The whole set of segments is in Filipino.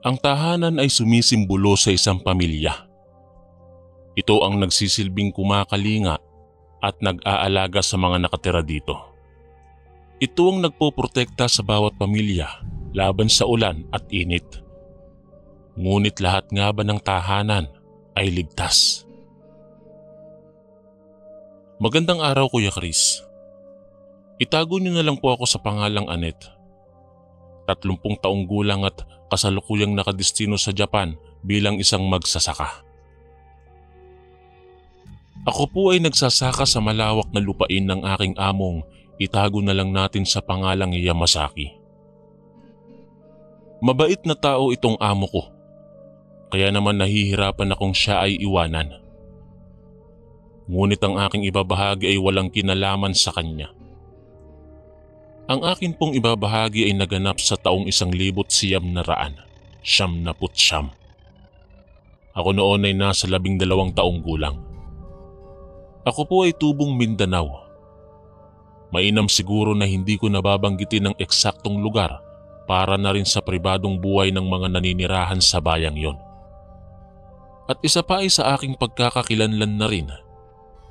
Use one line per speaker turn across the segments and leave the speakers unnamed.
Ang tahanan ay sumisimbolo sa isang pamilya. Ito ang nagsisilbing kumakalinga at nag-aalaga sa mga nakatira dito. Ito ang nagpoprotekta sa bawat pamilya laban sa ulan at init. Ngunit lahat nga ba ng tahanan ay ligtas? Magandang araw, Kuya Chris. Itago niyo na lang po ako sa pangalang Anet. 30 taong gulang at kasalukuyang nakadestino sa Japan bilang isang magsasaka. Ako po ay nagsasaka sa malawak na lupain ng aking among, itago na lang natin sa pangalang Yamasaki. Mabait na tao itong amo ko, kaya naman nahihirapan akong siya ay iwanan. Ngunit ang aking ibabahagi ay walang kinalaman sa kanya. Ang akin pong ibabahagi ay naganap sa taong 1979. Ako noon ay nasa 12 taong gulang. Ako po ay tubong Mindanao. Mainam siguro na hindi ko nababanggitin ang eksaktong lugar para na rin sa pribadong buhay ng mga naninirahan sa bayang yon. At isa pa ay sa aking pagkakakilanlan na rin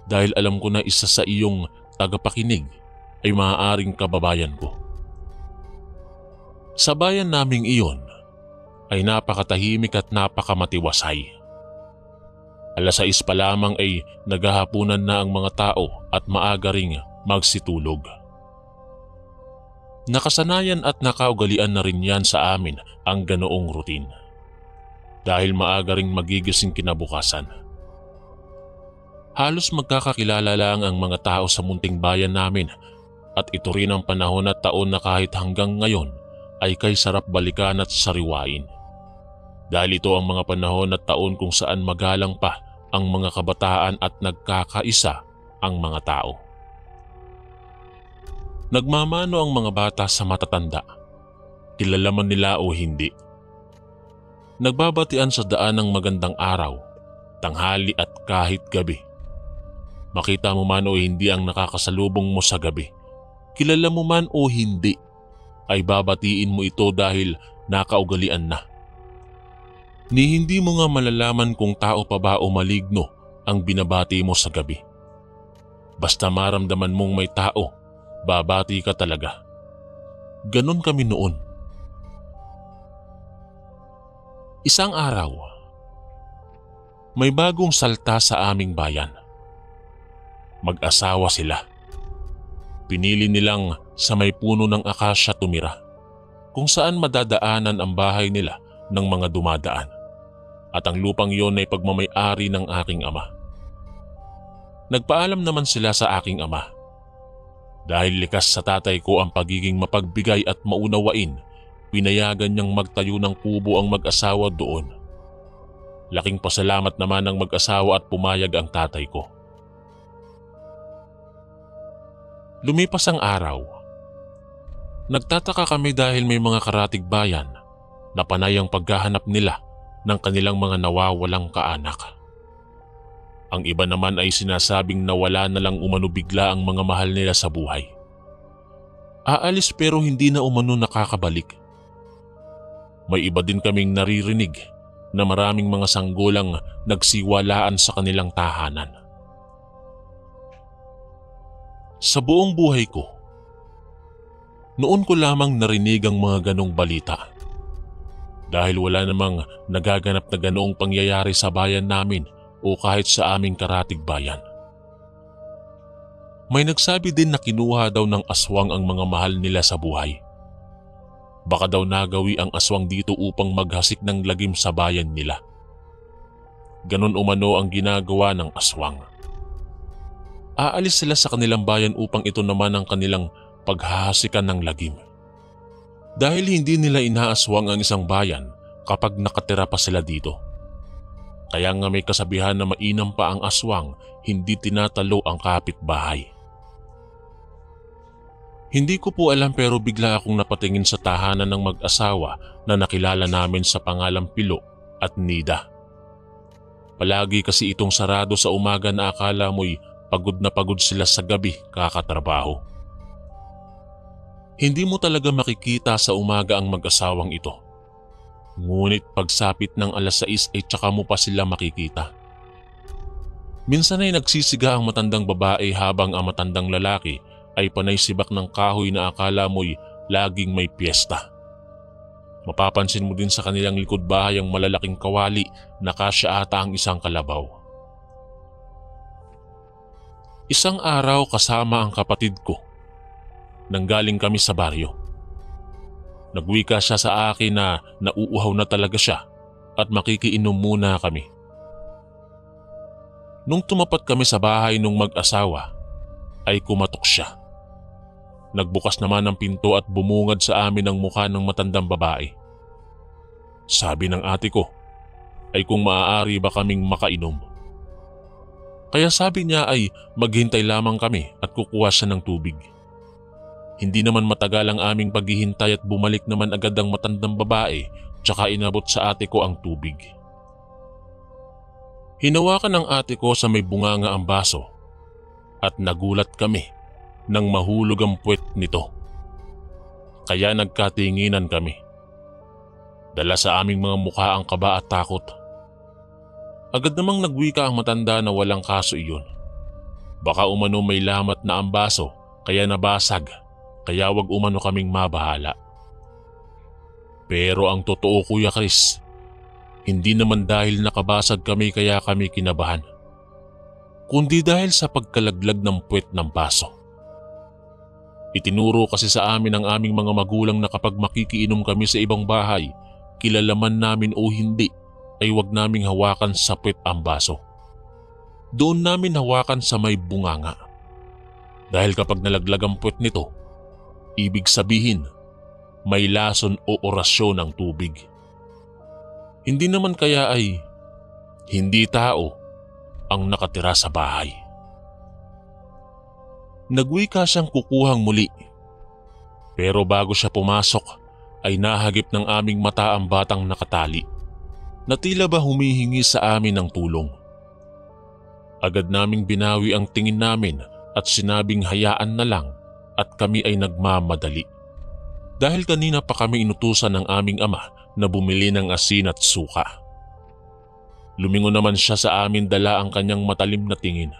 dahil alam ko na isa sa iyong tagapakinig ay maaaring kababayan ko. Sa bayan naming iyon ay napakatahimik at napakamatiwasay. 6:00 pa lamang ay naghahapunan na ang mga tao at maaga ring magsitulog. Nakasanayan at nakaugalian na rin yan sa amin ang ganoong routine. Dahil maaga ring magigising kinabukasan. Halos magkakakilala lang ang mga tao sa munting bayan namin at ito rin ang panahon at taon na kahit hanggang ngayon ay kay sarap balikan at sariwain. Dahil ito ang mga panahon at taon kung saan magalang pa ang mga kabataan at nagkakaisa ang mga tao. Nagmamano ang mga bata sa matatanda, kilala man nila o hindi. Nagbabatian sa daan ng magandang araw, tanghali at kahit gabi. Makita mo man o hindi ang nakakasalubong mo sa gabi, kilala mo man o hindi, ay babatiin mo ito dahil nakaugalian na. Ni hindi mo nga malalaman kung tao pa ba o maligno ang binabati mo sa gabi. Basta maramdaman mong may tao, babati ka talaga. Ganon kami noon. Isang araw, may bagong salta sa aming bayan. Mag-asawa sila. Pinili nilang sa may puno ng akasya tumira, kung saan madadaanan ang bahay nila ng mga dumadaan. At ang lupang yon ay pagmamay-ari ng aking ama. Nagpaalam naman sila sa aking ama. Dahil likas sa tatay ko ang pagiging mapagbigay at maunawain, pinayagan niyang magtayo ng kubo ang mag-asawa doon. Laking pasalamat naman ng mag-asawa at pumayag ang tatay ko. Lumipas ang araw. Nagtataka kami dahil may mga karatig bayan na panay ang paghahanap nila ng kanilang mga nawawalang kaanak. Ang iba naman ay sinasabing nawala na lang umano bigla ang mga mahal nila sa buhay. Aalis pero hindi na umano nakakabalik. May iba din kaming naririnig na maraming mga sanggulang nagsiwalaan sa kanilang tahanan. Sa buong buhay ko, noon ko lamang narinig ang mga ganong balita. Dahil wala namang nagaganap na ganoong pangyayari sa bayan namin o kahit sa aming karatig bayan. May nagsabi din na kinuha daw ng aswang ang mga mahal nila sa buhay. Baka daw nagawi ang aswang dito upang maghasik ng lagim sa bayan nila. Ganon umano ang ginagawa ng aswang. Aalis sila sa kanilang bayan upang ito naman ang kanilang paghahasikan ng lagim. Dahil hindi nila inaaswang ang isang bayan kapag nakatira pa sila dito. Kaya nga may kasabihan na mainam pa ang aswang, hindi tinatalo ang kapitbahay. Hindi ko po alam pero bigla akong napatingin sa tahanan ng mag-asawa na nakilala namin sa pangalang Pilo at Nida. Palagi kasi itong sarado sa umaga na akala mo'y pagod na pagod sila sa gabi kakatrabaho. Hindi mo talaga makikita sa umaga ang mag-asawang ito. Ngunit pagsapit ng 6:00 ay tsaka mo pa sila makikita. Minsan ay nagsisiga ang matandang babae habang ang matandang lalaki ay panay sibak ng kahoy na akala mo'y laging may piyesta. Mapapansin mo din sa kanilang likod bahay ang malalaking kawali na kasya ata ang isang kalabaw. Isang araw kasama ang kapatid ko. Nanggaling kami sa baryo. Nagwika siya sa akin na nauuhaw na talaga siya at makikiinom muna kami. Nung tumapat kami sa bahay nung mag-asawa, ay kumatok siya. Nagbukas naman ang pinto at bumungad sa amin ang mukha ng matandang babae. Sabi ng ate ko ay kung maaari ba kaming makainom. Kaya sabi niya ay maghintay lamang kami at kukuha siya ng tubig. Hindi naman matagal ang aming paghihintay at bumalik naman agad ang matandang babae tsaka inabot sa ate ko ang tubig. Hinawakan ng ate ko sa may bunganga ang baso at nagulat kami nang mahulog ang puwet nito. Kaya nagkatinginan kami. Dala sa aming mga mukha ang kaba at takot. Agad namang nagwika ang matanda na walang kaso iyon. Baka umano may lamat na ang baso kaya nabasag, kaya wag umano kaming mabahala. Pero ang totoo, Kuya Chris, hindi naman dahil nakabasag kami kaya kami kinabahan, kundi dahil sa pagkalaglag ng puwet ng baso. Itinuro kasi sa amin ng aming mga magulang na kapag makikiinom kami sa ibang bahay, kilalaman namin o hindi, ay wag naming hawakan sa puwet ang baso. Doon namin hawakan sa may bunganga. Dahil kapag nalaglag ang puwet nito, ibig sabihin may lason o orasyon ng tubig. Hindi naman kaya ay hindi tao ang nakatira sa bahay. Nagwika siyang kukuhang muli. Pero bago siya pumasok ay nahagip ng aming mata ang batang nakatali na tila ba humihingi sa amin ng tulong. Agad naming binawi ang tingin namin at sinabing hayaan na lang at kami ay nagmamadali. Dahil kanina pa kami inutusan ng aming ama na bumili ng asin at suka. Lumingon naman siya sa amin, dala ang kanyang matalim na tingin.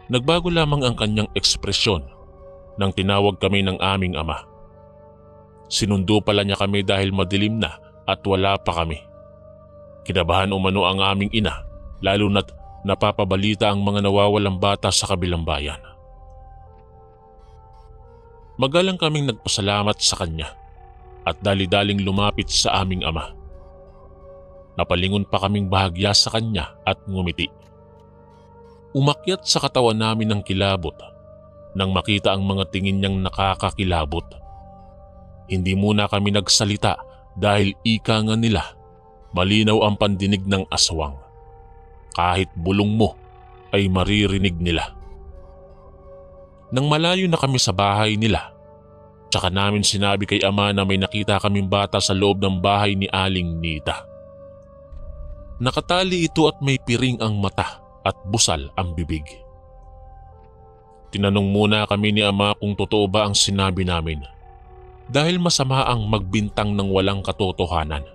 Nagbago lamang ang kanyang ekspresyon nang tinawag kami ng aming ama. Sinundo pala niya kami dahil madilim na at wala pa kami. Kinabahan umano ang aming ina, lalo na't napapabalita ang mga nawawalang bata sa kabilang bayan. Magalang kaming nagpasalamat sa kanya at dali-daling lumapit sa aming ama. Napalingon pa kaming bahagya sa kanya at ngumiti. Umakyat sa katawan namin ng kilabot nang makita ang mga tingin niyang nakakakilabot. Hindi muna kami nagsalita dahil ika nga nila, malinaw ang pandinig ng aswang. Kahit bulong mo ay maririnig nila. Nang malayo na kami sa bahay nila, tsaka namin sinabi kay ama na may nakita kaming bata sa loob ng bahay ni Aling Nita. Nakatali ito at may piring ang mata at busal ang bibig. Tinanong muna kami ni ama kung totoo ba ang sinabi namin, dahil masama ang magbintang ng walang katotohanan.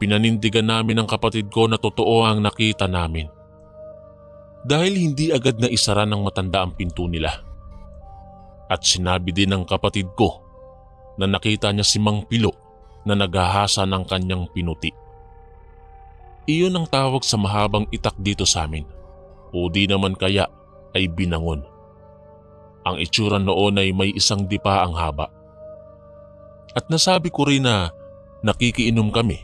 Pinanindigan namin ang kapatid ko na totoo ang nakita namin. Dahil hindi agad na isara ng matanda ang pinto nila. At sinabi din ng kapatid ko na nakita niya si Mang Pilo na naghahasa ng kanyang pinuti. Iyon ang tawag sa mahabang itak dito sa amin, o di naman kaya ay binangon. Ang itsura noon ay may isang dipa ang haba. At nasabi ko rin na nakikiinom kami.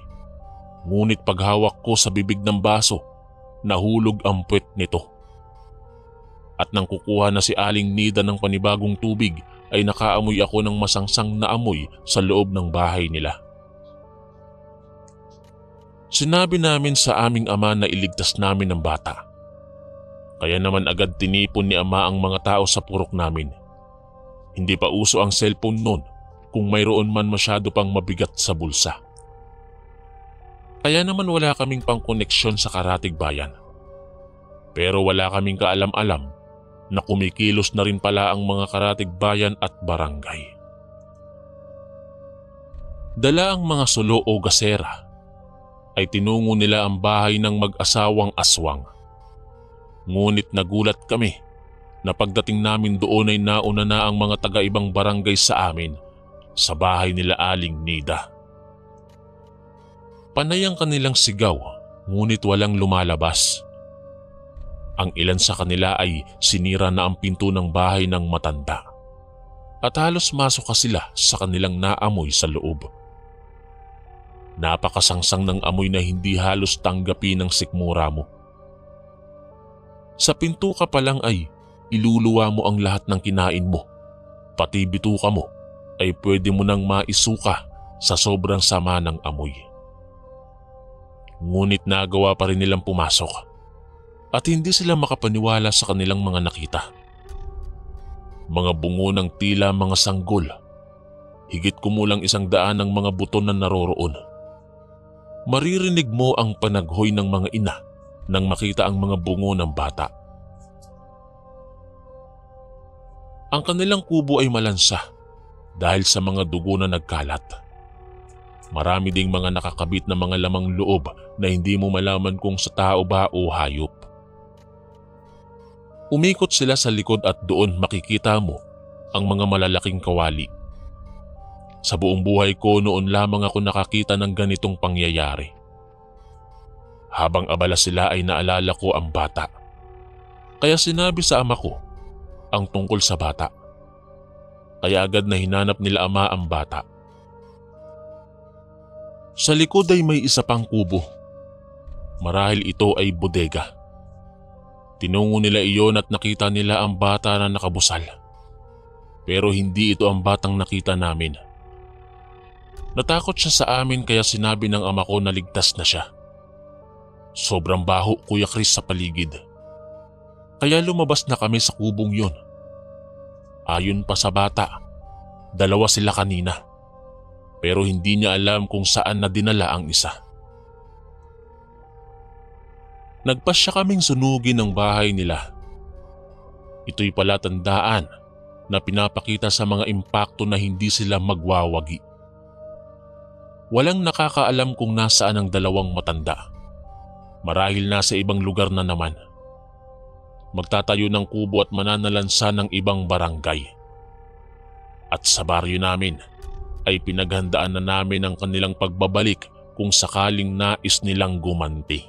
Ngunit paghawak ko sa bibig ng baso, nahulog ang puwet nito. At nang kukuha na si Aling Nida ng panibagong tubig, ay nakaamoy ako ng masangsang na amoy sa loob ng bahay nila. Sinabi namin sa aming ama na iligtas namin ang bata. Kaya naman agad tinipon ni ama ang mga tao sa purok namin. Hindi pa uso ang cellphone noon, kung mayroon man masyado pang mabigat sa bulsa. Kaya naman wala kaming pangkoneksyon sa Karatig Bayan. Pero wala kaming kaalam-alam na kumikilos na rin pala ang mga Karatig Bayan at barangay. Dala ang mga sulo o gasera ay tinungo nila ang bahay ng mag-asawang aswang. Ngunit nagulat kami na pagdating namin doon ay nauna na ang mga taga-ibang barangay sa amin sa bahay nila Aling Nida. Panay ang kanilang sigaw ngunit walang lumalabas. Ang ilan sa kanila ay sinira na ang pinto ng bahay ng matanda at halos masok sila sa kanilang naamoy sa loob. Napakasangsang ng amoy na hindi halos tanggapin ng sikmura mo. Sa pinto ka pa lang ay iluluwa mo ang lahat ng kinain mo. Pati bituka mo ay pwede mo nang maisuka sa sobrang sama ng amoy. Ngunit nagawa pa rin nilang pumasok at hindi sila makapaniwala sa kanilang mga nakita. Mga bungo ng tila mga sanggol. Higit kumulang 100 ng mga buto na naroroon. Maririnig mo ang panaghoy ng mga ina nang makita ang mga bungo ng bata. Ang kanilang kubo ay malansa dahil sa mga dugo na nagkalat. Marami ding mga nakakabit na mga lamang loob na hindi mo malaman kung sa tao ba o hayop. Umikot sila sa likod at doon makikita mo ang mga malalaking kawali. Sa buong buhay ko noon lamang ako nakakita ng ganitong pangyayari. Habang abala sila ay naalala ko ang bata. Kaya sinabi sa ama ko ang tungkol sa bata. Kaya agad na hinanap nila ama ang bata. Sa likod ay may isa pang kubo. Marahil ito ay bodega. Tinungo nila iyon at nakita nila ang bata na nakabusal. Pero hindi ito ang batang nakita namin. Natakot siya sa amin kaya sinabi ng ama ko na ligtas na siya. Sobrang baho, Kuya Chris, sa paligid. Kaya lumabas na kami sa kubong yun. Ayon pa sa bata, 2 sila kanina. Pero hindi niya alam kung saan na dinala ang isa. Nagpasya kaming sunugin ang bahay nila. Ito'y palatandaan na pinapakita sa mga impakto na hindi sila magwawagi. Walang nakakaalam kung nasaan ang 2 matanda. Marahil nasa ibang lugar na naman. Magtatayo ng kubo at mananalansa ng ibang barangay. At sa baryo namin ay pinaghandaan na namin ang kanilang pagbabalik kung sakaling nais nilang gumanti.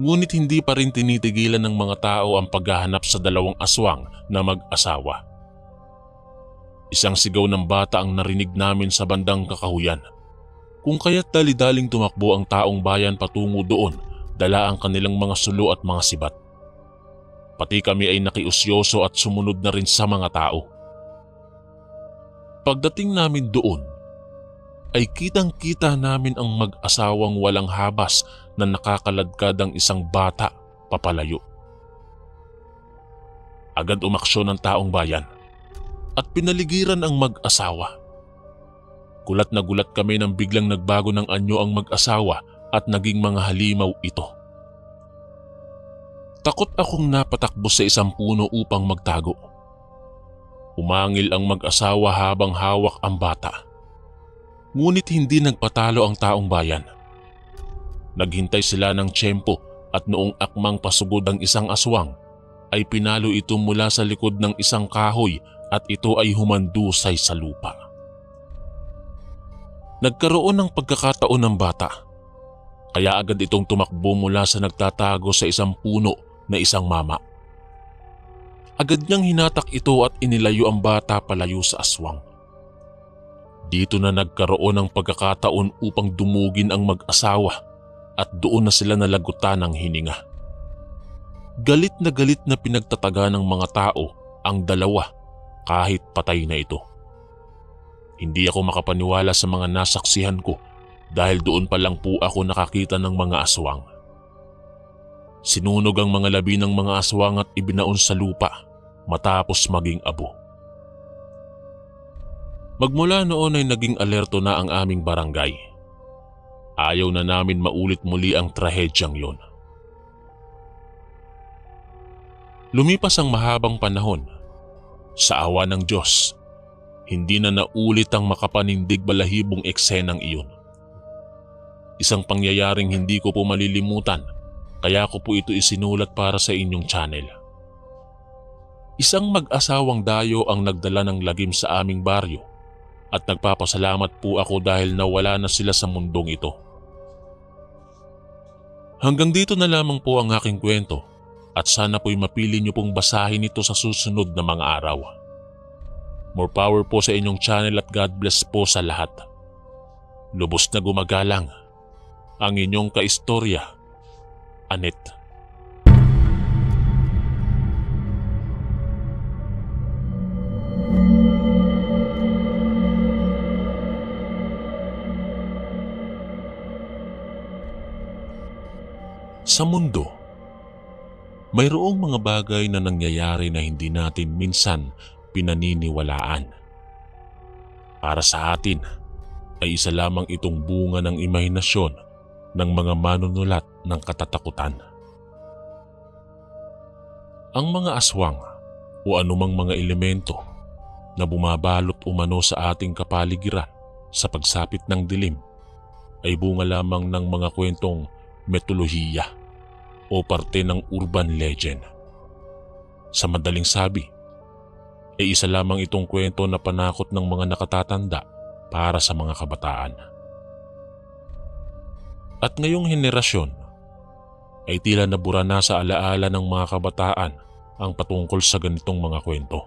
Ngunit hindi pa rin tinitigilan ng mga tao ang paghahanap sa 2 aswang na mag-asawa. Isang sigaw ng bata ang narinig namin sa bandang kakahuyan. Kung kaya't dali-daling tumakbo ang taong bayan patungo doon, dala ang kanilang mga sulo at mga sibat. Pati kami ay nakiusyoso at sumunod na rin sa mga tao. Pagdating namin doon, ay kitang-kita namin ang mag-asawang walang habas na nakakaladkad ang isang bata papalayo. Agad umaksyon ang taong bayan at pinaligiran ang mag-asawa. Gulat na gulat kami nang biglang nagbago ng anyo ang mag-asawa at naging mga halimaw ito. Takot akong napatakbo sa isang puno upang magtago. Umangil ang mag-asawa habang hawak ang bata. Ngunit hindi nagpatalo ang taong bayan. Naghintay sila ng tiyempo at noong akmang pasugod ang isang aswang, ay pinalo ito mula sa likod ng isang kahoy at ito ay humandusay sa lupa. Nagkaroon ng pagkakataon ng bata, kaya agad itong tumakbo mula sa nagtatago sa isang puno na isang mama. Agad niyang hinatak ito at inilayo ang bata palayo sa aswang. Dito na nagkaroon ng pagkakataon upang dumugin ang mag-asawa at doon na sila nalagutan ng hininga. Galit na pinagtataga ng mga tao ang 2 kahit patay na ito. Hindi ako makapaniwala sa mga nasaksihan ko dahil doon pa lang po ako nakakita ng mga aswang. Sinunog ang mga labi ng mga aswang at ibinaon sa lupa matapos maging abo. Magmula noon ay naging alerto na ang aming barangay. Ayaw na namin maulit muli ang trahedyang yon. Lumipas ang mahabang panahon. Sa awa ng Diyos, hindi na naulit ang makapanindig balahibong eksenang iyon. Isang pangyayaring hindi ko po malilimutan, kaya ko po ito isinulat para sa inyong channel. Isang mag-asawang dayo ang nagdala ng lagim sa aming baryo at nagpapasalamat po ako dahil nawala na sila sa mundong ito. Hanggang dito na lamang po ang aking kwento at sana po'y mapili niyo pong basahin ito sa susunod na mga araw. More power po sa inyong channel at God bless po sa lahat. Lubos na gumagalang ang inyong kaistorya, Annette. Sa mundo, mayroong mga bagay na nangyayari na hindi natin minsan pinaniniwalaan. Para sa atin ay isa lamang itong bunga ng imahinasyon ng mga manunulat ng katatakutan. Ang mga aswang o anumang mga elemento na bumabalot umano sa ating kapaligiran sa pagsapit ng dilim ay bunga lamang ng mga kwentong mitolohiya o parte ng urban legend. Sa madaling sabi, ay isa lamang itong kwento na panakot ng mga nakatatanda para sa mga kabataan. At ngayong henerasyon ay tila nabura na sa alaala ng mga kabataan ang patungkol sa ganitong mga kwento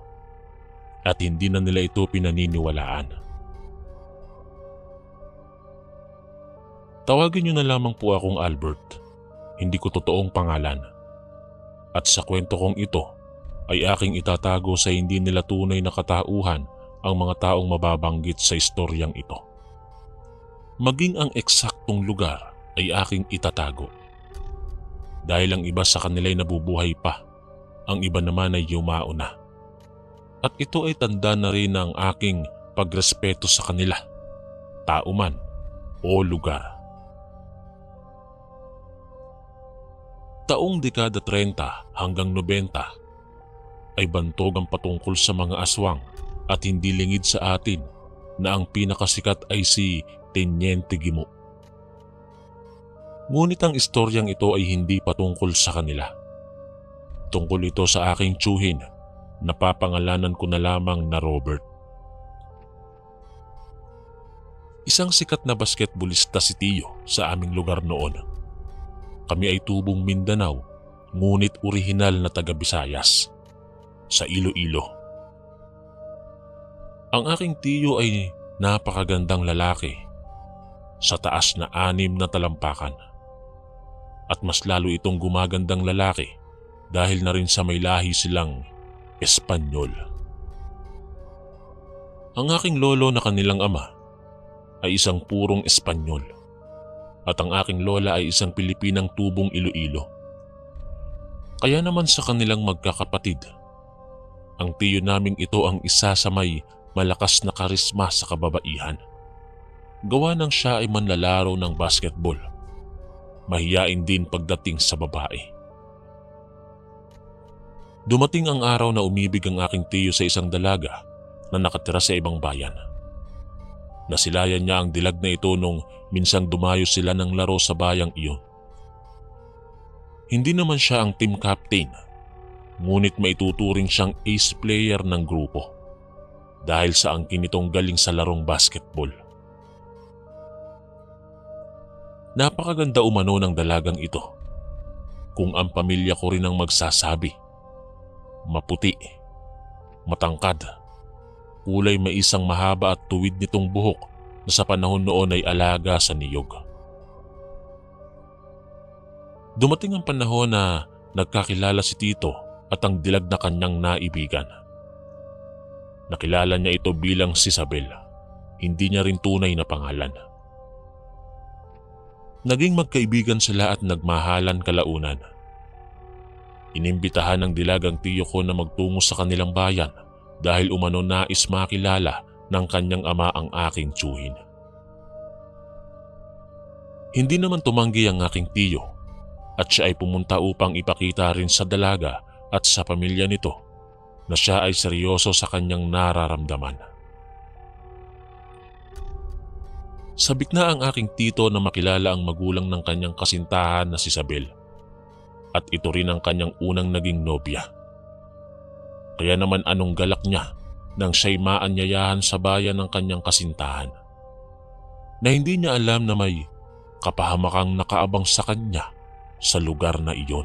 at hindi na nila ito pinaniniwalaan. Tawagin niyo na lamang po akong Albert, hindi ko totoong pangalan. At sa kwento kong ito ay aking itatago sa hindi nila tunay na katauhan ang mga taong mababanggit sa istoryang ito. Maging ang eksaktong lugar ay aking itatago. Dahil ang iba sa kanila ay nabubuhay pa, ang iba naman ay yumao na. At ito ay tanda na rin ng aking pagrespeto sa kanila, tao man o lugar. Taong dekada 30 hanggang 90 ay bantog ang patungkol sa mga aswang at hindi lingid sa atin na ang pinakasikat ay si Teniente Gimo. Ngunit ang istoryang ito ay hindi patungkol sa kanila. Tungkol ito sa aking tiyuhin na papangalanan ko na lamang na Robert. Isang sikat na basketballista si Tiyo sa aming lugar noon. Kami ay tubong Mindanao, ngunit orihinal na taga Visayas, sa Iloilo. Ang aking tiyo ay napakagandang lalaki, sa taas na 6 na talampakan. At mas lalo itong gumagandang lalaki dahil na rin sa may lahi silang Espanyol. Ang aking lolo na kanilang ama ay isang purong Espanyol at ang aking lola ay isang Pilipinang tubong Iloilo. Kaya naman sa kanilang magkakapatid, ang tiyo naming ito ang isa sa may malakas na karisma sa kababaihan. Gawa ng siya ay manlalaro ng basketball. Mahiyain din pagdating sa babae. Dumating ang araw na umibig ang aking tiyo sa isang dalaga na nakatira sa ibang bayan. Nasilayan niya ang dilag na ito nung minsang dumayo sila ng laro sa bayang iyon. Hindi naman siya ang team captain, ngunit maituturing siyang ace player ng grupo dahil sa angkin nitong galing sa larong basketball. Napakaganda umano ng dalagang ito, kung ang pamilya ko rin ang magsasabi. Maputi, matangkad, kulay maisang mahaba at tuwid nitong buhok na sa panahon noon ay alaga sa niyog. Dumating ang panahon na nagkakilala si Tito at ang dilag na kanyang naibigan. Nakilala niya ito bilang si Isabel, hindi niya rin tunay na pangalan. Naging magkaibigan sila at nagmahalan kalaunan. Inimbitahan ng dilagang tiyo ko na magtungo sa kanilang bayan dahil umano nais makilala ng kanyang ama ang aking tiyuhin. Hindi naman tumanggi ang aking tiyo at siya ay pumunta upang ipakita rin sa dalaga at sa pamilya nito na siya ay seryoso sa kanyang nararamdaman. Sabik na ang aking tito na makilala ang magulang ng kanyang kasintahan na si Isabel. At ito rin ang kanyang unang naging nobya. Kaya naman anong galak niya nang siya'y maanyayahan sa bayan ng kanyang kasintahan, na hindi niya alam na may kapahamakang nakaabang sa kanya sa lugar na iyon.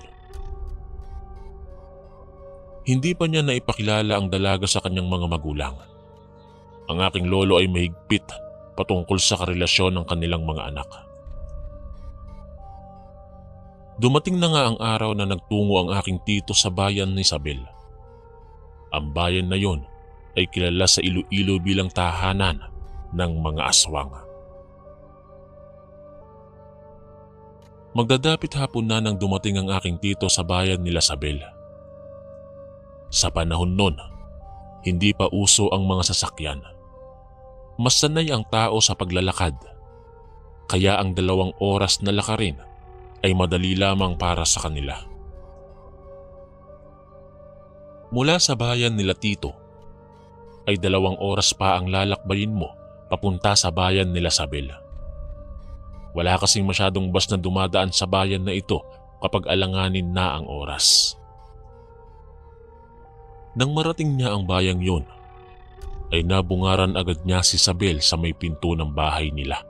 Hindi pa niya naipakilala ang dalaga sa kanyang mga magulang. Ang aking lolo ay mahigpit patungkol sa karelasyon ng kanilang mga anak. Dumating na nga ang araw na nagtungo ang aking tito sa bayan ni Isabel. Ang bayan na yon ay kilala sa Iloilo bilang tahanan ng mga aswang. Magdadapit hapon na nang dumating ang aking tito sa bayan nila Isabel. Sa panahon nun, hindi pa uso ang mga sasakyan. Mas sanay ang tao sa paglalakad, kaya ang 2 oras na lakarin ay madali lamang para sa kanila. Mula sa bayan nila Tito, ay 2 oras pa ang lalakbayin mo papunta sa bayan nila Isabel. Wala kasing masyadong bus na dumadaan sa bayan na ito kapag alanganin na ang oras. Nang marating niya ang bayang yun, ay nabungaran agad niya si Isabel sa may pinto ng bahay nila,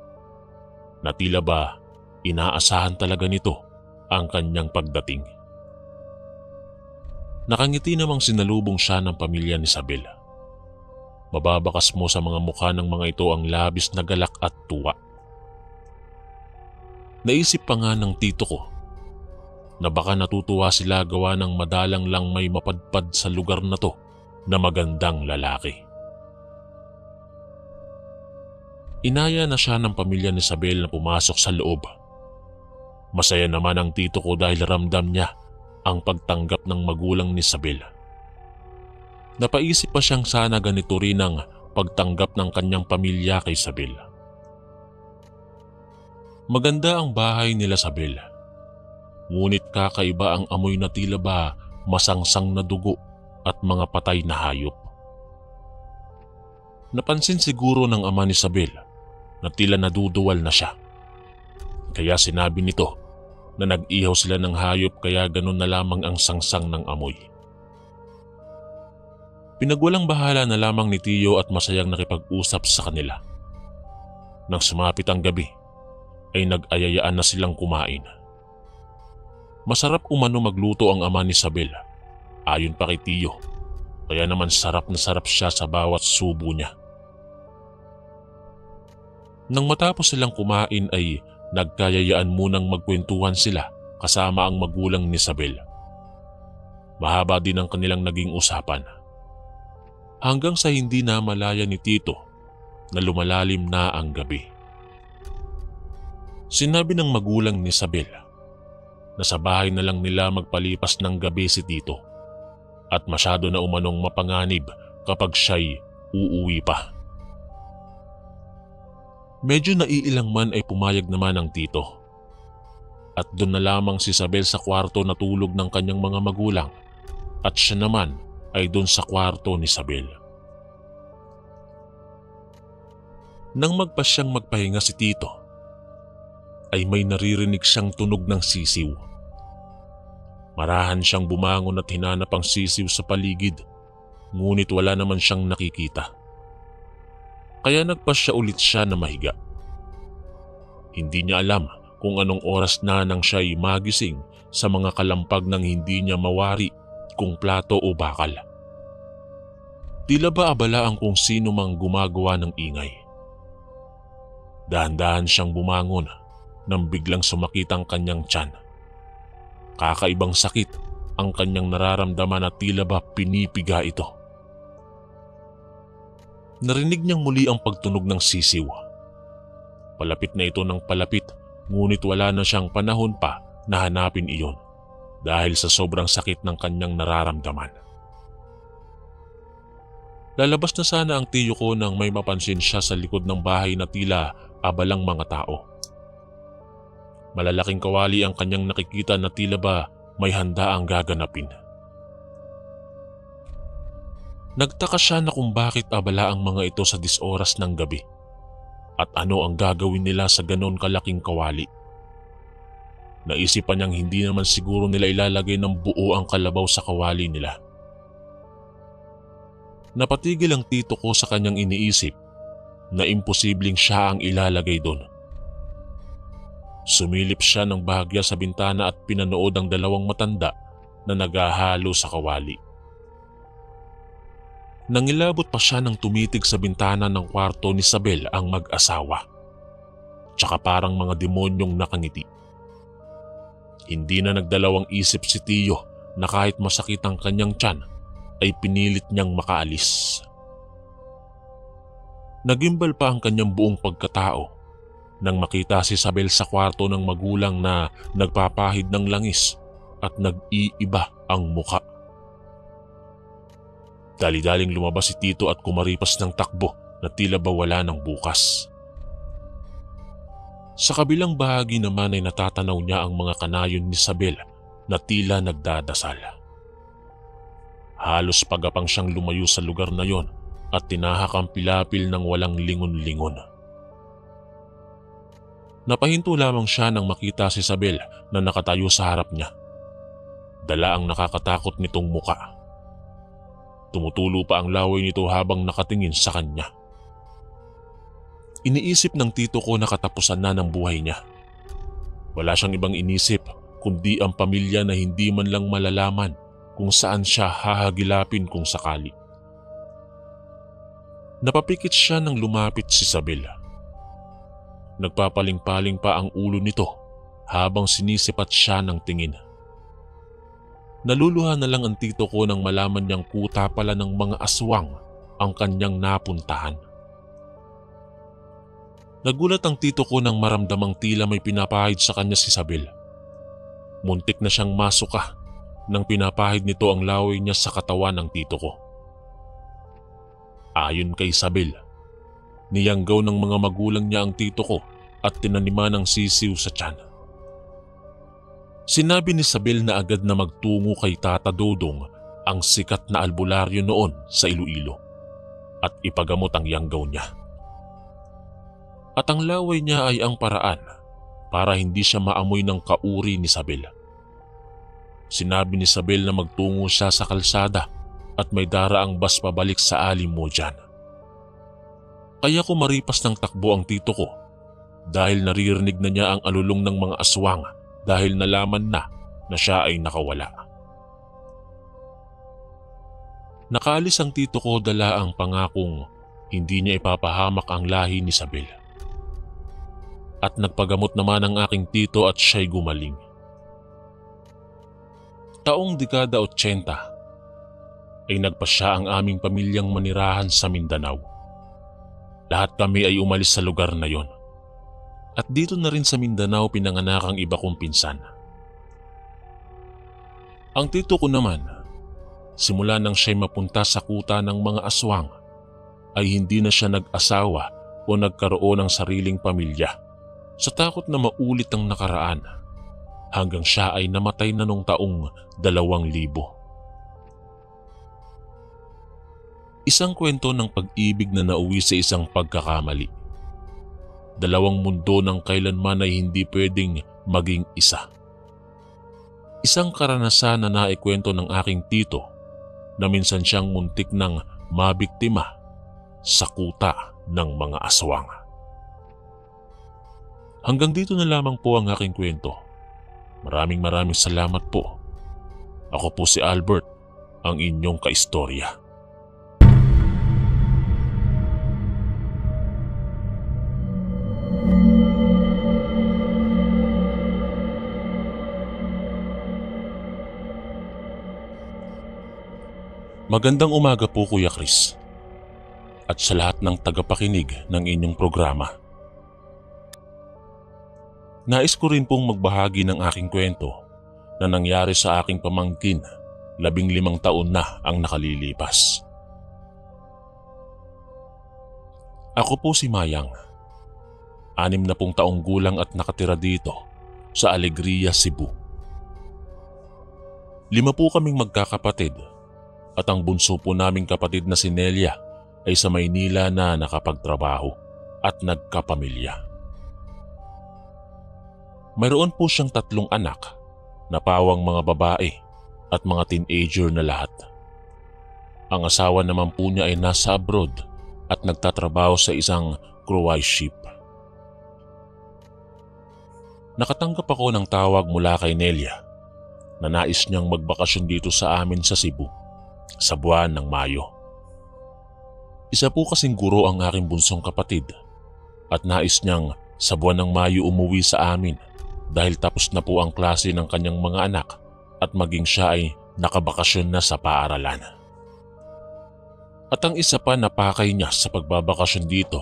na tila ba inaasahan talaga nito ang kanyang pagdating. Nakangiti namang sinalubong siya ng pamilya ni Isabel. Mababakas mo sa mga mukha ng mga ito ang labis na galak at tuwa. Naisip pa nga ng tito ko na baka natutuwa sila gawa ng madalang lang may mapadpad sa lugar na to na magandang lalaki. Inaya na siya ng pamilya ni Isabel na pumasok sa loob. Masaya naman ang tito ko dahil ramdam niya ang pagtanggap ng magulang ni Isabel. Napaisip pa siyang sana ganito rin ang pagtanggap ng kanyang pamilya kay Isabel. Maganda ang bahay nila Isabel, ngunit kakaiba ang amoy na tila ba masangsang na dugo at mga patay na hayop. Napansin siguro ng ama ni Isabel na tila naduduwal na siya. Kaya sinabi nito na nag-ihaw sila ng hayop kaya ganun na lamang ang sangsang ng amoy. Pinagwalang bahala na lamang ni Tiyo at masayang nakipag-usap sa kanila. Nang sumapit ang gabi, ay nag-ayayaan na silang kumain. Masarap umano magluto ang ama ni Isabel, ayon pa kay Tiyo, kaya naman sarap na sarap siya sa bawat subo niya. Nang matapos silang kumain ay nagkayayaan munang magkwentuhan sila kasama ang magulang ni Isabel. Mahaba din ang kanilang naging usapan. Hanggang sa hindi na malaya ni Tito na lumalalim na ang gabi. Sinabi ng magulang ni Isabel na sa bahay na lang nila magpalipas ng gabi si Tito at masyado na umanong mapanganib kapag siya'y uuwi pa. Medyo naiilang man ay pumayag naman ang tito. At doon na lamang si Isabel sa kwarto natulog ng kanyang mga magulang at siya naman ay doon sa kwarto ni Isabel. Nang magpasyang magpahinga si Tito, ay may naririnig siyang tunog ng sisiw. Marahan siyang bumangon at hinanap ang sisiw sa paligid, ngunit wala naman siyang nakikita. Kaya nagpasya ulit siya na mahiga. Hindi niya alam kung anong oras na nang siya'y magising sa mga kalampag ng hindi niya mawari kung plato o bakal. Tila ba abala ang kung sino mang gumagawa ng ingay. Dahan-dahan siyang bumangon nang biglang sumakit ang kanyang tiyan. Kakaibang sakit ang kanyang nararamdaman at tila ba pinipiga ito. Narinig niyang muli ang pagtunog ng sisiw. Palapit na ito ng palapit, ngunit wala na siyang panahon pa na hanapin iyon dahil sa sobrang sakit ng kanyang nararamdaman. Lalabas na sana ang tiyo ko nang may mapansin siya sa likod ng bahay na tila abalang mga tao. Malalaking kawali ang kanyang nakikita na tila ba may handa ang gaganapin. Nagtaka siya na kung bakit abala ang mga ito sa 10 oras ng gabi. at ano ang gagawin nila sa ganon kalaking kawali. Naisipan niyang hindi naman siguro nila ilalagay ng buo ang kalabaw sa kawali nila. Napatigil ang tito ko sa kanyang iniisip na imposibleng siya ang ilalagay doon. Sumilip siya ng bahagya sa bintana at pinanood ang dalawang matanda na naghahalo sa kawali. Nangilabot pa siya nang tumitig sa bintana ng kwarto ni Isabel ang mag-asawa. Tsaka parang mga demonyong nakangiti. Hindi na nagdalawang isip si Tiyo na kahit masakit ang kanyang tiyan ay pinilit niyang makaalis. Nagimbal pa ang kanyang buong pagkatao nang makita si Isabel sa kwarto ng magulang na nagpapahid ng langis at nag-iiba ang muka. Dali-daling lumabas si Tito at kumaripas ng takbo na tila ba wala ng bukas. Sa kabilang bahagi naman ay natatanaw niya ang mga kanayon ni Isabel na tila nagdadasal. Halos pagapang siyang lumayo sa lugar na yon at tinahak ang pilapil ng walang lingon-lingon. Napahinto lamang siya nang makita si Isabel na nakatayo sa harap niya. Dala ang nakakatakot nitong muka. Tumutulo pa ang laway nito habang nakatingin sa kanya. Iniisip ng tito ko na katapusan na ng buhay niya. Wala siyang ibang inisip kundi ang pamilya na hindi man lang malalaman kung saan siya hahagilapin kung sakali. Napapikit siya nang lumapit si Isabel. Nagpapaling-paling pa ang ulo nito habang sinisipat siya ng tingin. Naluluha na lang ang tito ko nang malaman niyang kuta pala ng mga aswang ang kanyang napuntahan. Nagulat ang tito ko nang maramdamang tila may pinapahid sa kanya si Isabel. Muntik na siyang masuka nang pinapahid nito ang laway niya sa katawan ng tito ko. Ayon kay Isabel, niyanggaw ng mga magulang niya ang tito ko at tinaniman ng sisiw sa tiyan. Sinabi ni Isabel na agad na magtungo kay Tata Dodong, ang sikat na albularyo noon sa Iloilo, at ipagamot ang yanggaw niya. At ang laway niya ay ang paraan para hindi siya maamoy ng kauri ni Isabel. Sinabi ni Isabel na magtungo siya sa kalsada at may daraang bus pabalik sa alim mo dyan. Kaya kumaripas ng takbo ang tito ko dahil naririnig na niya ang alulong ng mga aswang dahil nalaman na siya ay nakawala. Nakaalis ang tito ko dala ang pangakong hindi niya ipapahamak ang lahi ni Isabel. At nagpagamot naman ang aking tito at siya'y gumaling. Taong dekada 80 ay nagpasya ang aming pamilyang manirahan sa Mindanao. Lahat kami ay umalis sa lugar na yon. At dito na rin sa Mindanao pinanganak ang iba kong pinsan. Ang tito ko naman, simula nang siya'y mapunta sa kuta ng mga aswang, ay hindi na siya nag-asawa o nagkaroon ng sariling pamilya sa takot na maulit ang nakaraan hanggang siya ay namatay na noong taong 2000. Isang kwento ng pag-ibig na nauwi sa isang pagkakamali. Dalawang mundo ng kailanman ay hindi pwedeng maging isa. Isang karanasan na naikwento ng aking tito na minsan siyang muntik ng mabiktima sa kuta ng mga aswang. Hanggang dito na lamang po ang aking kwento. Maraming salamat po. Ako po si Albert, ang inyong kaistorya. Magandang umaga po Kuya Chris at sa lahat ng tagapakinig ng inyong programa. Nais ko rin pong magbahagi ng aking kwento na nangyari sa aking pamangkin 15 taon na ang nakalilipas. Ako po si Mayang, 60 taong gulang at nakatira dito sa Alegria, Cebu. 5 po kaming magkakapatid. At ang bunso po naming kapatid na si Nelia ay sa Maynila na nakapagtrabaho at nagkapamilya. Mayroon po siyang 3 anak na pawang mga babae at mga teenager na lahat. Ang asawa naman po niya ay nasa abroad at nagtatrabaho sa isang cruise ship. Nakatanggap ako ng tawag mula kay Nelia na nais niyang magbakasyon dito sa amin sa Cebu sa buwan ng Mayo. Isa po kasing guro ang aking bunsong kapatid at nais niyang sa buwan ng Mayo umuwi sa amin dahil tapos na po ang klase ng kanyang mga anak at maging siya ay nakabakasyon na sa paaralan. At ang isa pa na pakay niya sa pagbabakasyon dito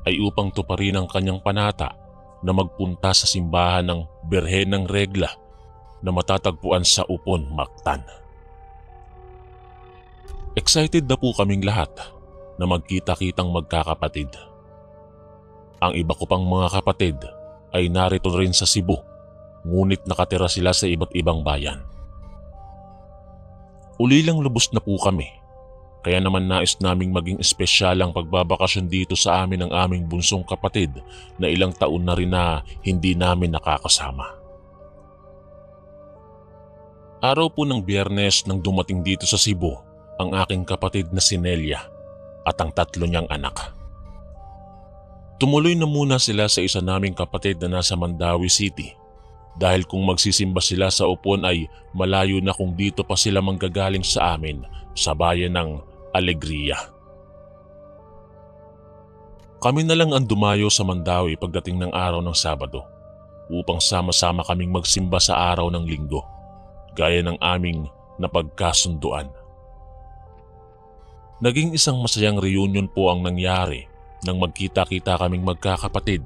ay upang tuparin ang kanyang panata na magpunta sa simbahan ng Birhen ng Regla na matatagpuan sa Upon, Mactan. Excited na po kaming lahat na magkita-kitang magkakapatid. Ang iba ko pang mga kapatid ay narito rin sa Cebu, ngunit nakatira sila sa iba't ibang bayan. Ulilang lubos na po kami, kaya naman nais naming maging espesyal ang pagbabakasyon dito sa amin ng aming bunsong kapatid na ilang taon na rin na hindi namin nakakasama. Araw po ng Biyernes nang dumating dito sa Cebu ang aking kapatid na si Nelia at ang 3 niyang anak. Tumuloy na muna sila sa isa naming kapatid na nasa Mandawi City dahil kung magsisimba sila sa Upon ay malayo na kung dito pa sila manggagaling sa amin sa bayan ng Alegria. Kami na lang ang dumayo sa Mandawi pagdating ng araw ng Sabado upang sama-sama kaming magsimba sa araw ng Linggo gaya ng aming napagkasunduan. Naging isang masayang reunion po ang nangyari nang magkita-kita kaming magkakapatid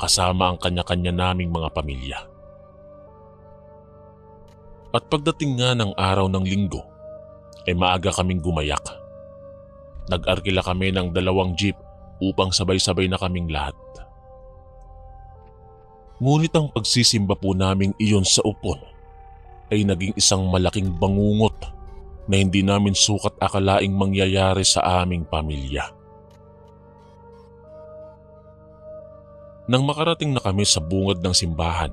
kasama ang kanya-kanya naming mga pamilya. At pagdating nga ng araw ng Linggo, ay maaga kaming gumayak. Nag-arkila kami ng 2 jeep upang sabay-sabay na kaming lahat. Ngunit ang pagsisimba po naming iyon sa Upon ay naging isang malaking bangungot na hindi namin sukat akalaing mangyayari sa aming pamilya. Nang makarating na kami sa bungad ng simbahan,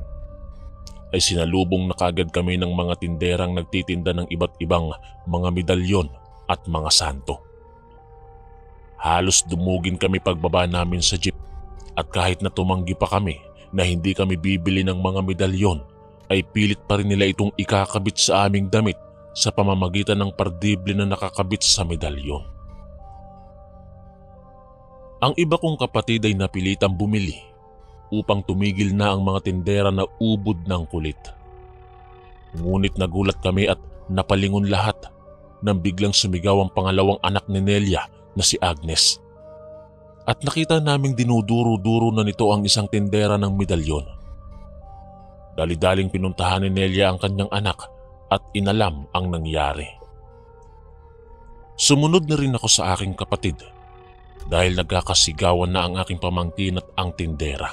ay sinalubong na kaagad kami ng mga tinderang nagtitinda ng iba't ibang mga medalyon at mga santo. Halos dumugin kami pagbaba namin sa jeep at kahit na tumanggi pa kami na hindi kami bibili ng mga medalyon, ay pilit pa rin nila itong ikakabit sa aming damit sa pamamagitan ng pardible na nakakabit sa medalyon. Ang iba kong kapatid ay napilitang bumili upang tumigil na ang mga tindera na ubod ng kulit. Ngunit nagulat kami at napalingon lahat nang biglang sumigaw ang pangalawang anak ni Nelia na si Agnes. At nakita naming dinuduro-duro na nito ang isang tindera ng medalyon. Dali-daling pinuntahan ni Nelia ang kanyang anak at inalam ang nangyari. Sumunod na rin ako sa aking kapatid dahil nagkakasigawan na ang aking pamangkin at ang tindera.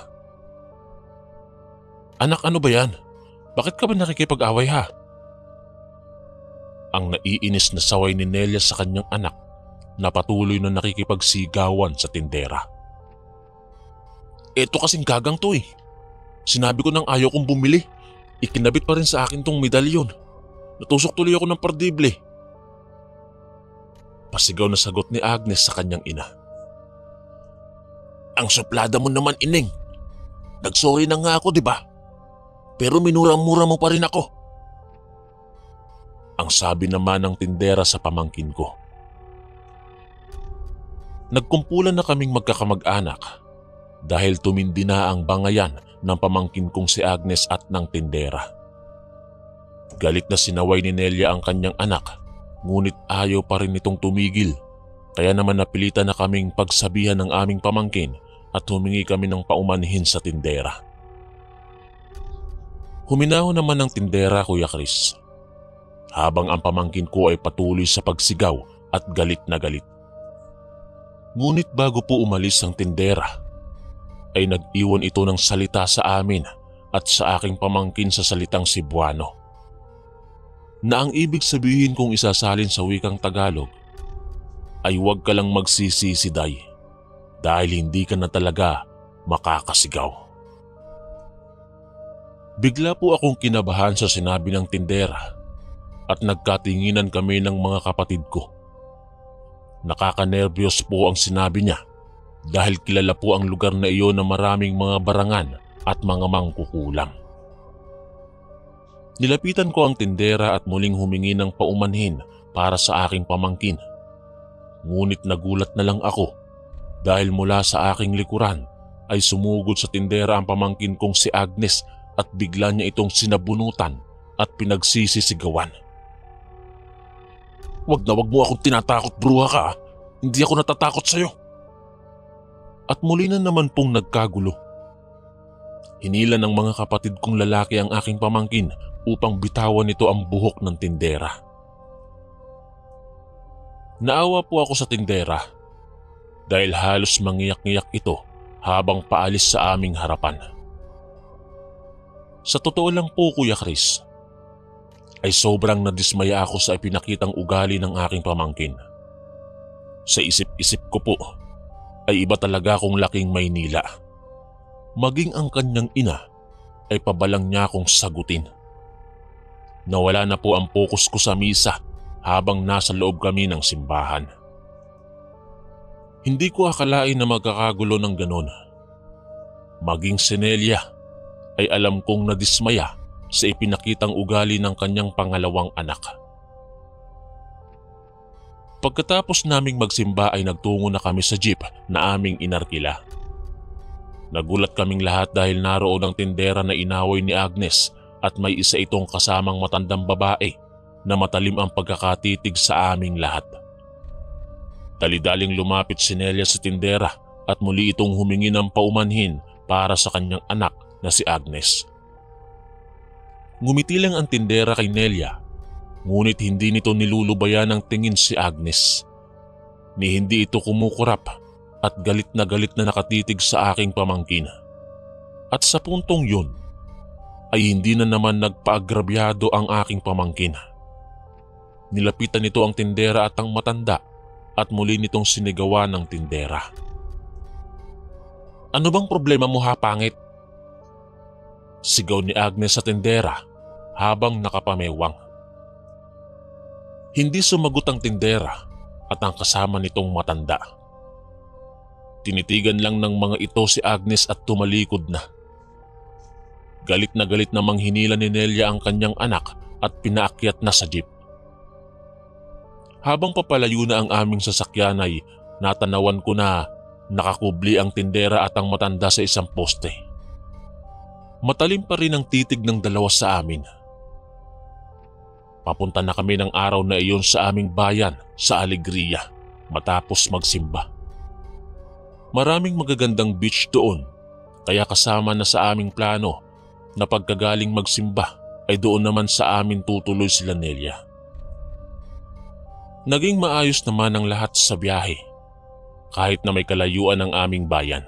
"Anak, ano ba yan? Bakit ka ba nakikipag-away ha?" Ang naiinis na saway ni Nelia sa kanyang anak na patuloy na nakikipagsigawan sa tindera. "Eto kasing gagang to eh. Sinabi ko nang ayaw kong bumili. Ikinabit pa rin sa akin tong medalyon. Natusok tuloy ako ng pardible." Pasigaw na sagot ni Agnes sa kanyang ina. "Ang suplada mo naman, Ineng. Nagsorry na nga ako, di ba? Pero minura-mura mo pa rin ako." Ang sabi naman ng tindera sa pamangkin ko. Nagkumpulan na kaming magkakamag-anak dahil tumindi na ang bangayan ng pamangkin kong si Agnes at ng tindera. Galit na sinaway ni Nelia ang kanyang anak, ngunit ayaw pa rin itong tumigil, kaya naman napilitan na kaming pagsabihan ng aming pamangkin at humingi kami ng paumanhin sa tindera. Huminaho naman ng tindera, Kuya Chris, habang ang pamangkin ko ay patuloy sa pagsigaw at galit na galit. Ngunit bago po umalis ang tindera, ay nag-iwan ito ng salita sa amin at sa aking pamangkin sa salitang Cebuano, na ang ibig sabihin kung isasalin sa wikang Tagalog ay huwag ka lang magsisisi, Day, dahil hindi ka na talaga makakasigaw. Bigla po akong kinabahan sa sinabi ng tindera at nagkatinginan kami ng mga kapatid ko. Nakakanerbiyos po ang sinabi niya dahil kilala po ang lugar na iyon na maraming mga barangan at mga mangkukulam. Nilapitan ko ang tindera at muling humingi ng paumanhin para sa aking pamangkin. Ngunit nagulat na lang ako dahil mula sa aking likuran ay sumugod sa tindera ang pamangkin kong si Agnes at bigla niya itong sinabunutan at pinagsisisigawan. Wag mo akong tinatakot, bruha ka. Hindi ako natatakot sa'yo. At muli na naman pong nagkagulo. Hinila ng mga kapatid kong lalaki ang aking pamangkin upang bitawan nito ang buhok ng tindera. Naawa po ako sa tindera dahil halos mangiyak-ngiyak ito habang paalis sa aming harapan. Sa totoo lang po, Kuya Chris, ay sobrang nadismaya ako sa ipinakitang ugali ng aking pamangkin. Sa isip-isip ko po ay iba talaga akong laking Maynila. Maging ang kanyang ina ay pabalang niya akong sagutin. Nawala na po ang focus ko sa misa habang nasa loob kami ng simbahan. Hindi ko akalain na magkakagulo ng ganon. Maging si Nelia ay alam kong nadismaya sa ipinakitang ugali ng kanyang pangalawang anak. Pagkatapos naming magsimba ay nagtungo na kami sa jeep na aming inarkila. Nagulat kaming lahat dahil naroon ang tindera na inaway ni Agnes at may isa itong kasamang matandang babae na matalim ang pagkakatitig sa aming lahat. Dali-daling lumapit si Nelia sa tindera at muli itong humingi ng paumanhin para sa kanyang anak na si Agnes. Ngumiti lang ang tindera kay Nelia, ngunit hindi nito nilulubayan ng tingin si Agnes. Ni hindi ito kumukurap at galit na nakatitig sa aking pamangkin. At sa puntong yun, ay hindi na naman nagpaagrabyado ang aking pamangkin. Nilapitan nito ang tindera at ang matanda at muli nitong sinigawan ng tindera. Ano bang problema mo, ha, pangit? Sigaw ni Agnes sa tindera habang nakapamewang. Hindi sumagot ang tindera at ang kasama nitong matanda. Tinitigan lang ng mga ito si Agnes at tumalikod na. Galit na manghinila ni Nelia ang kanyang anak at pinaakyat na sa jeep. Habang papalayo na ang aming sasakyan ay natanawan ko na nakakubli ang tindera at ang matanda sa isang poste. Matalim pa rin ang titig ng dalawa sa amin. Papunta na kami ng araw na iyon sa aming bayan sa Alegria matapos magsimba. Maraming magagandang beach doon kaya kasama na sa aming plano na pagkagaling magsimba ay doon naman sa amin tutuloy sila Nelia. Naging maayos naman ang lahat sa biyahe kahit na may kalayuan ang aming bayan.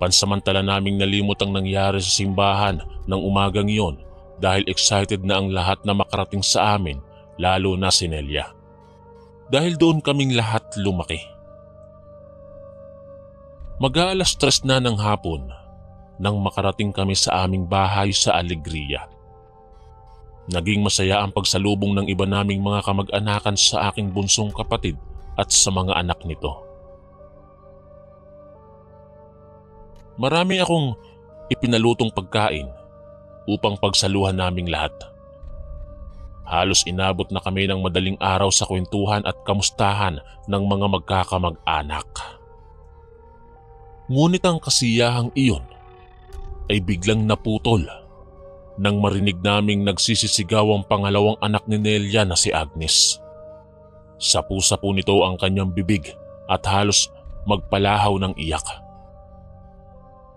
Pansamantala naming nalimot ang nangyari sa simbahan ng umagang iyon dahil excited na ang lahat na makarating sa amin, lalo na si Nelia. Dahil doon kaming lahat lumaki. Mag-aalas 3 na ng hapon nang makarating kami sa aming bahay sa Alegria. Naging masaya ang pagsalubong ng iba naming mga kamag-anakan sa aking bunsong kapatid at sa mga anak nito. Marami akong ipinalutong pagkain upang pagsaluhan naming lahat. Halos inabot na kami ng madaling araw sa kwentuhan at kamustahan ng mga magkakamag-anak. Ngunit ang kasiyahang iyon ay biglang naputol nang marinig naming nagsisisigaw ang pangalawang anak ni Nelia na si Agnes. Sapu-sapu nito ang kanyang bibig at halos magpalahaw ng iyak.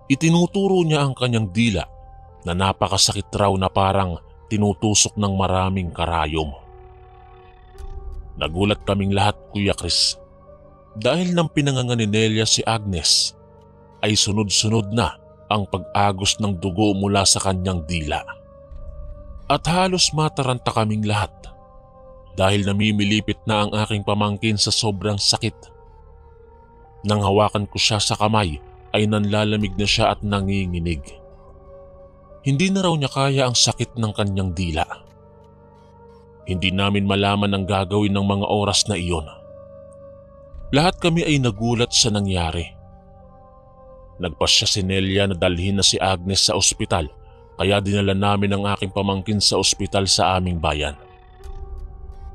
Itinuturo niya ang kanyang dila na napakasakit raw na parang tinutusok ng maraming karayom. Nagulat kaming lahat, Kuya Chris, dahil nang pinangangan ni Nelia si Agnes ay sunod-sunod na ang pag-agos ng dugo mula sa kanyang dila. At halos mataranta kaming lahat dahil namimilipit na ang aking pamangkin sa sobrang sakit. Nang hawakan ko siya sa kamay ay nanlalamig na siya at nanginginig. Hindi na raw niya kaya ang sakit ng kanyang dila. Hindi namin malaman ang gagawin ng mga oras na iyon. Lahat kami ay nagulat sa nangyari. Nagpasya si Nelia na dalhin na si Agnes sa ospital, kaya dinala namin ang aking pamangkin sa ospital sa aming bayan.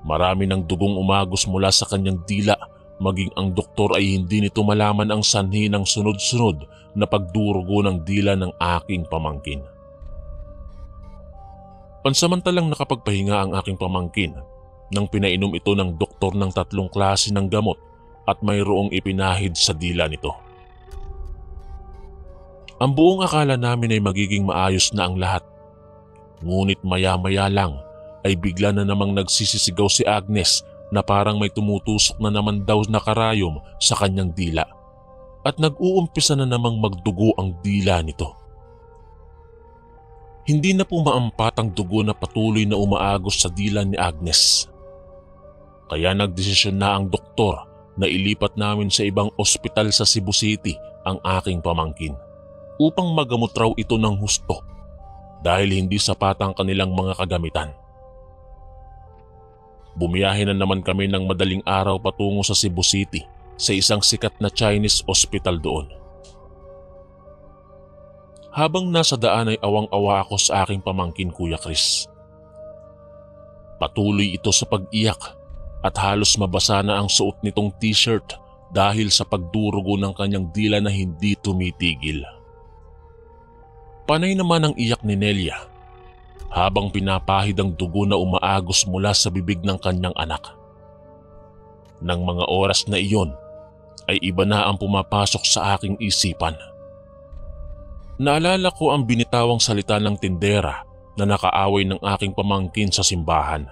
Marami ng dugong umagos mula sa kanyang dila, maging ang doktor ay hindi nito malaman ang sanhi ng sunod-sunod na pagdurugo ng dila ng aking pamangkin. Pansamantalang nakapagpahinga ang aking pamangkin nang pinainom ito ng doktor ng 3 klase ng gamot at mayroong ipinahid sa dila nito. Ang buong akala namin ay magiging maayos na ang lahat. Ngunit maya-maya lang ay bigla na namang nagsisisigaw si Agnes na parang may tumutusok na naman daw na karayom sa kanyang dila at nag-uumpisa na namang magdugo ang dila nito. Hindi na po maampat ang dugo na patuloy na umaagos sa dila ni Agnes. Kaya nagdesisyon na ang doktor na ilipat namin sa ibang ospital sa Cebu City ang aking pamangkin upang magamot raw ito ng husto dahil hindi sapat ang kanilang mga kagamitan. Bumiyahe na naman kami ng madaling araw patungo sa Cebu City sa isang sikat na Chinese hospital doon. Habang nasa daan ay awang-awa ako sa aking pamangkin, Kuya Chris. Patuloy ito sa pag-iyak at halos mabasa na ang suot nitong t-shirt dahil sa pagdurugo ng kanyang dila na hindi tumitigil. Panay naman ang iyak ni Nelia habang pinapahid ang dugo na umaagos mula sa bibig ng kanyang anak. Nang mga oras na iyon ay iba na ang pumapasok sa aking isipan. Naalala ko ang binitawang salita ng tindera na nakaaway ng aking pamangkin sa simbahan.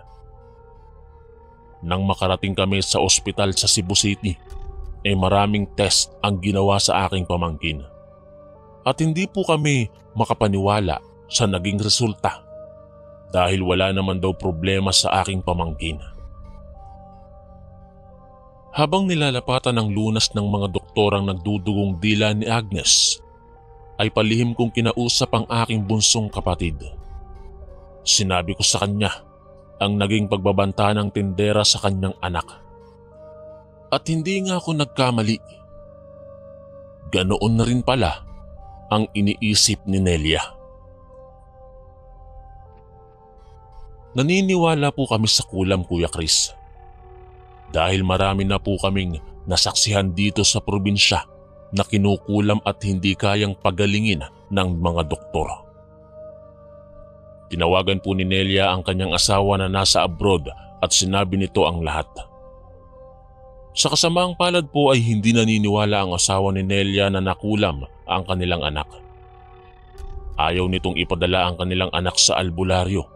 Nang makarating kami sa ospital sa Cebu City, ay maraming test ang ginawa sa aking pamangkin. At hindi po kami makapaniwala sa naging resulta dahil wala naman daw problema sa aking pamangkin. Habang nilalapatan ng lunas ng mga doktor ang nagdudugong dila ni Agnes, ay palihim kong kinausap ang aking bunsong kapatid. Sinabi ko sa kanya ang naging pagbabanta ng tindera sa kanyang anak. At hindi nga ako nagkamali. Ganoon na rin pala ang iniisip ni Nelia. Naniniwala po kami sa kulam, Kuya Chris. Dahil marami na po kaming nasaksihan dito sa probinsya na kinukulam at hindi kayang pagalingin ng mga doktor. Tinawagan po ni Nelia ang kanyang asawa na nasa abroad at sinabi nito ang lahat. Sa kasamaang palad po ay hindi naniniwala ang asawa ni Nelia na nakulam ang kanilang anak. Ayaw nitong ipadala ang kanilang anak sa albularyo.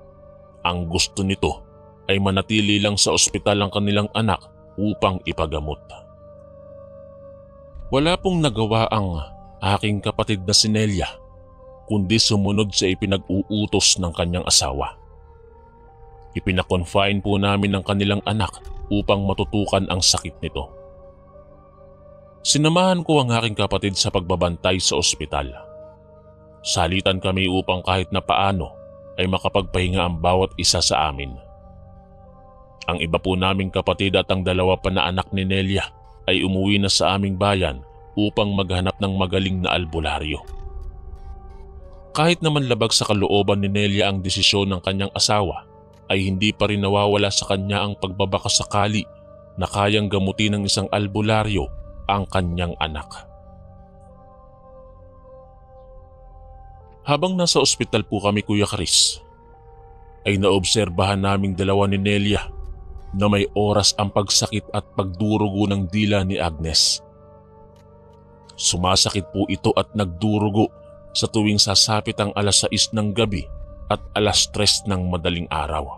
Ang gusto nito ay manatili lang sa ospital ang kanilang anak upang ipagamot. Wala pong nagawa ang aking kapatid na si Nelia kundi sumunod sa ipinag-uutos ng kanyang asawa. Ipinakonfine po namin ang kanilang anak upang matutukan ang sakit nito. Sinamahan ko ang aking kapatid sa pagbabantay sa ospital. Salitan kami upang kahit na paano ay makapagpahinga ang bawat isa sa amin. Ang iba po naming kapatid at ang 2 pa na anak ni Nelia ay umuwi na sa aming bayan upang maghanap ng magaling na albularyo. Kahit naman labag sa kalooban ni Nelia ang desisyon ng kanyang asawa, ay hindi pa rin nawawala sa kanya ang pagbabakasakali na kayang gamutin ng isang albularyo ang kanyang anak. Habang nasa ospital po kami, Kuya Chris, ay naobserbahan naming 2 ni Nelia na may oras ang pagsakit at pagdurugo ng dila ni Agnes. Sumasakit po ito at nagdurugo sa tuwing sasapit ang 6:00 ng gabi at 3:00 ng madaling araw.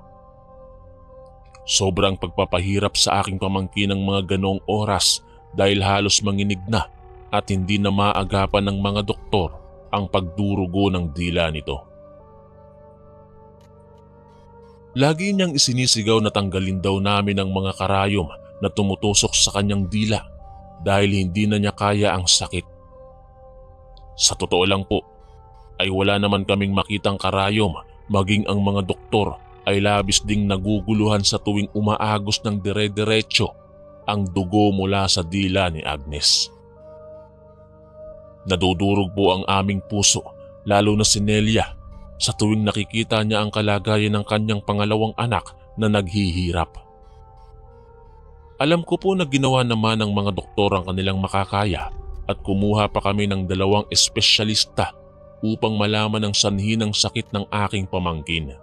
Sobrang pagpapahirap sa aking pamangkin ng mga ganoong oras dahil halos manginig na at hindi na maagapan ng mga doktor ang pagdurugo ng dila nito. Lagi niyang isinisigaw na tanggalin daw namin ang mga karayom na tumutusok sa kanyang dila dahil hindi na niya kaya ang sakit. Sa totoo lang po, ay wala naman kaming makitang karayom, maging ang mga doktor ay labis ding naguguluhan sa tuwing umaagos ng dire-diretso ang dugo mula sa dila ni Agnes. Nadudurog po ang aming puso, lalo na si Nelia, sa tuwing nakikita niya ang kalagayan ng kanyang pangalawang anak na naghihirap. Alam ko po na ginawa naman ng mga doktor ang kanilang makakaya at kumuha pa kami ng 2 espesyalista upang malaman ang sanhi ng sakit ng aking pamangkin.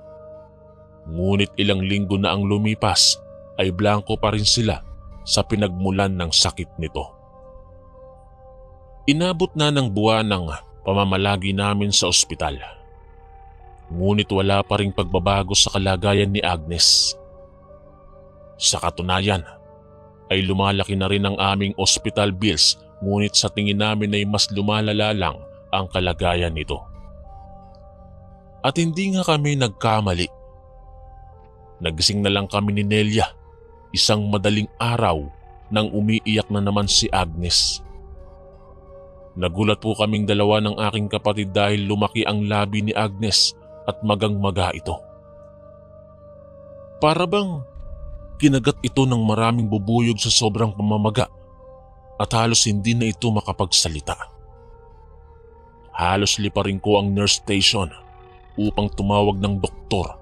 Ngunit ilang linggo na ang lumipas ay blanko pa rin sila sa pinagmulan ng sakit nito. Inabot na ng buwan ng pamamalagi namin sa ospital. Ngunit wala pa ring pagbabago sa kalagayan ni Agnes. Sa katunayan, ay lumalaki na rin ang aming hospital bills, ngunit sa tingin namin ay mas lumalala lang ang kalagayan nito. At hindi nga kami nagkamali. Nagising na lang kami ni Nelia isang madaling araw nang umiiyak na naman si Agnes. Nagulat po kaming dalawa ng aking kapatid dahil lumaki ang labi ni Agnes at magang-maga ito. Para bang kinagat ito ng maraming bubuyog sa sobrang pamamaga at halos hindi na ito makapagsalita. Halos liparin ko ang nurse station upang tumawag ng doktor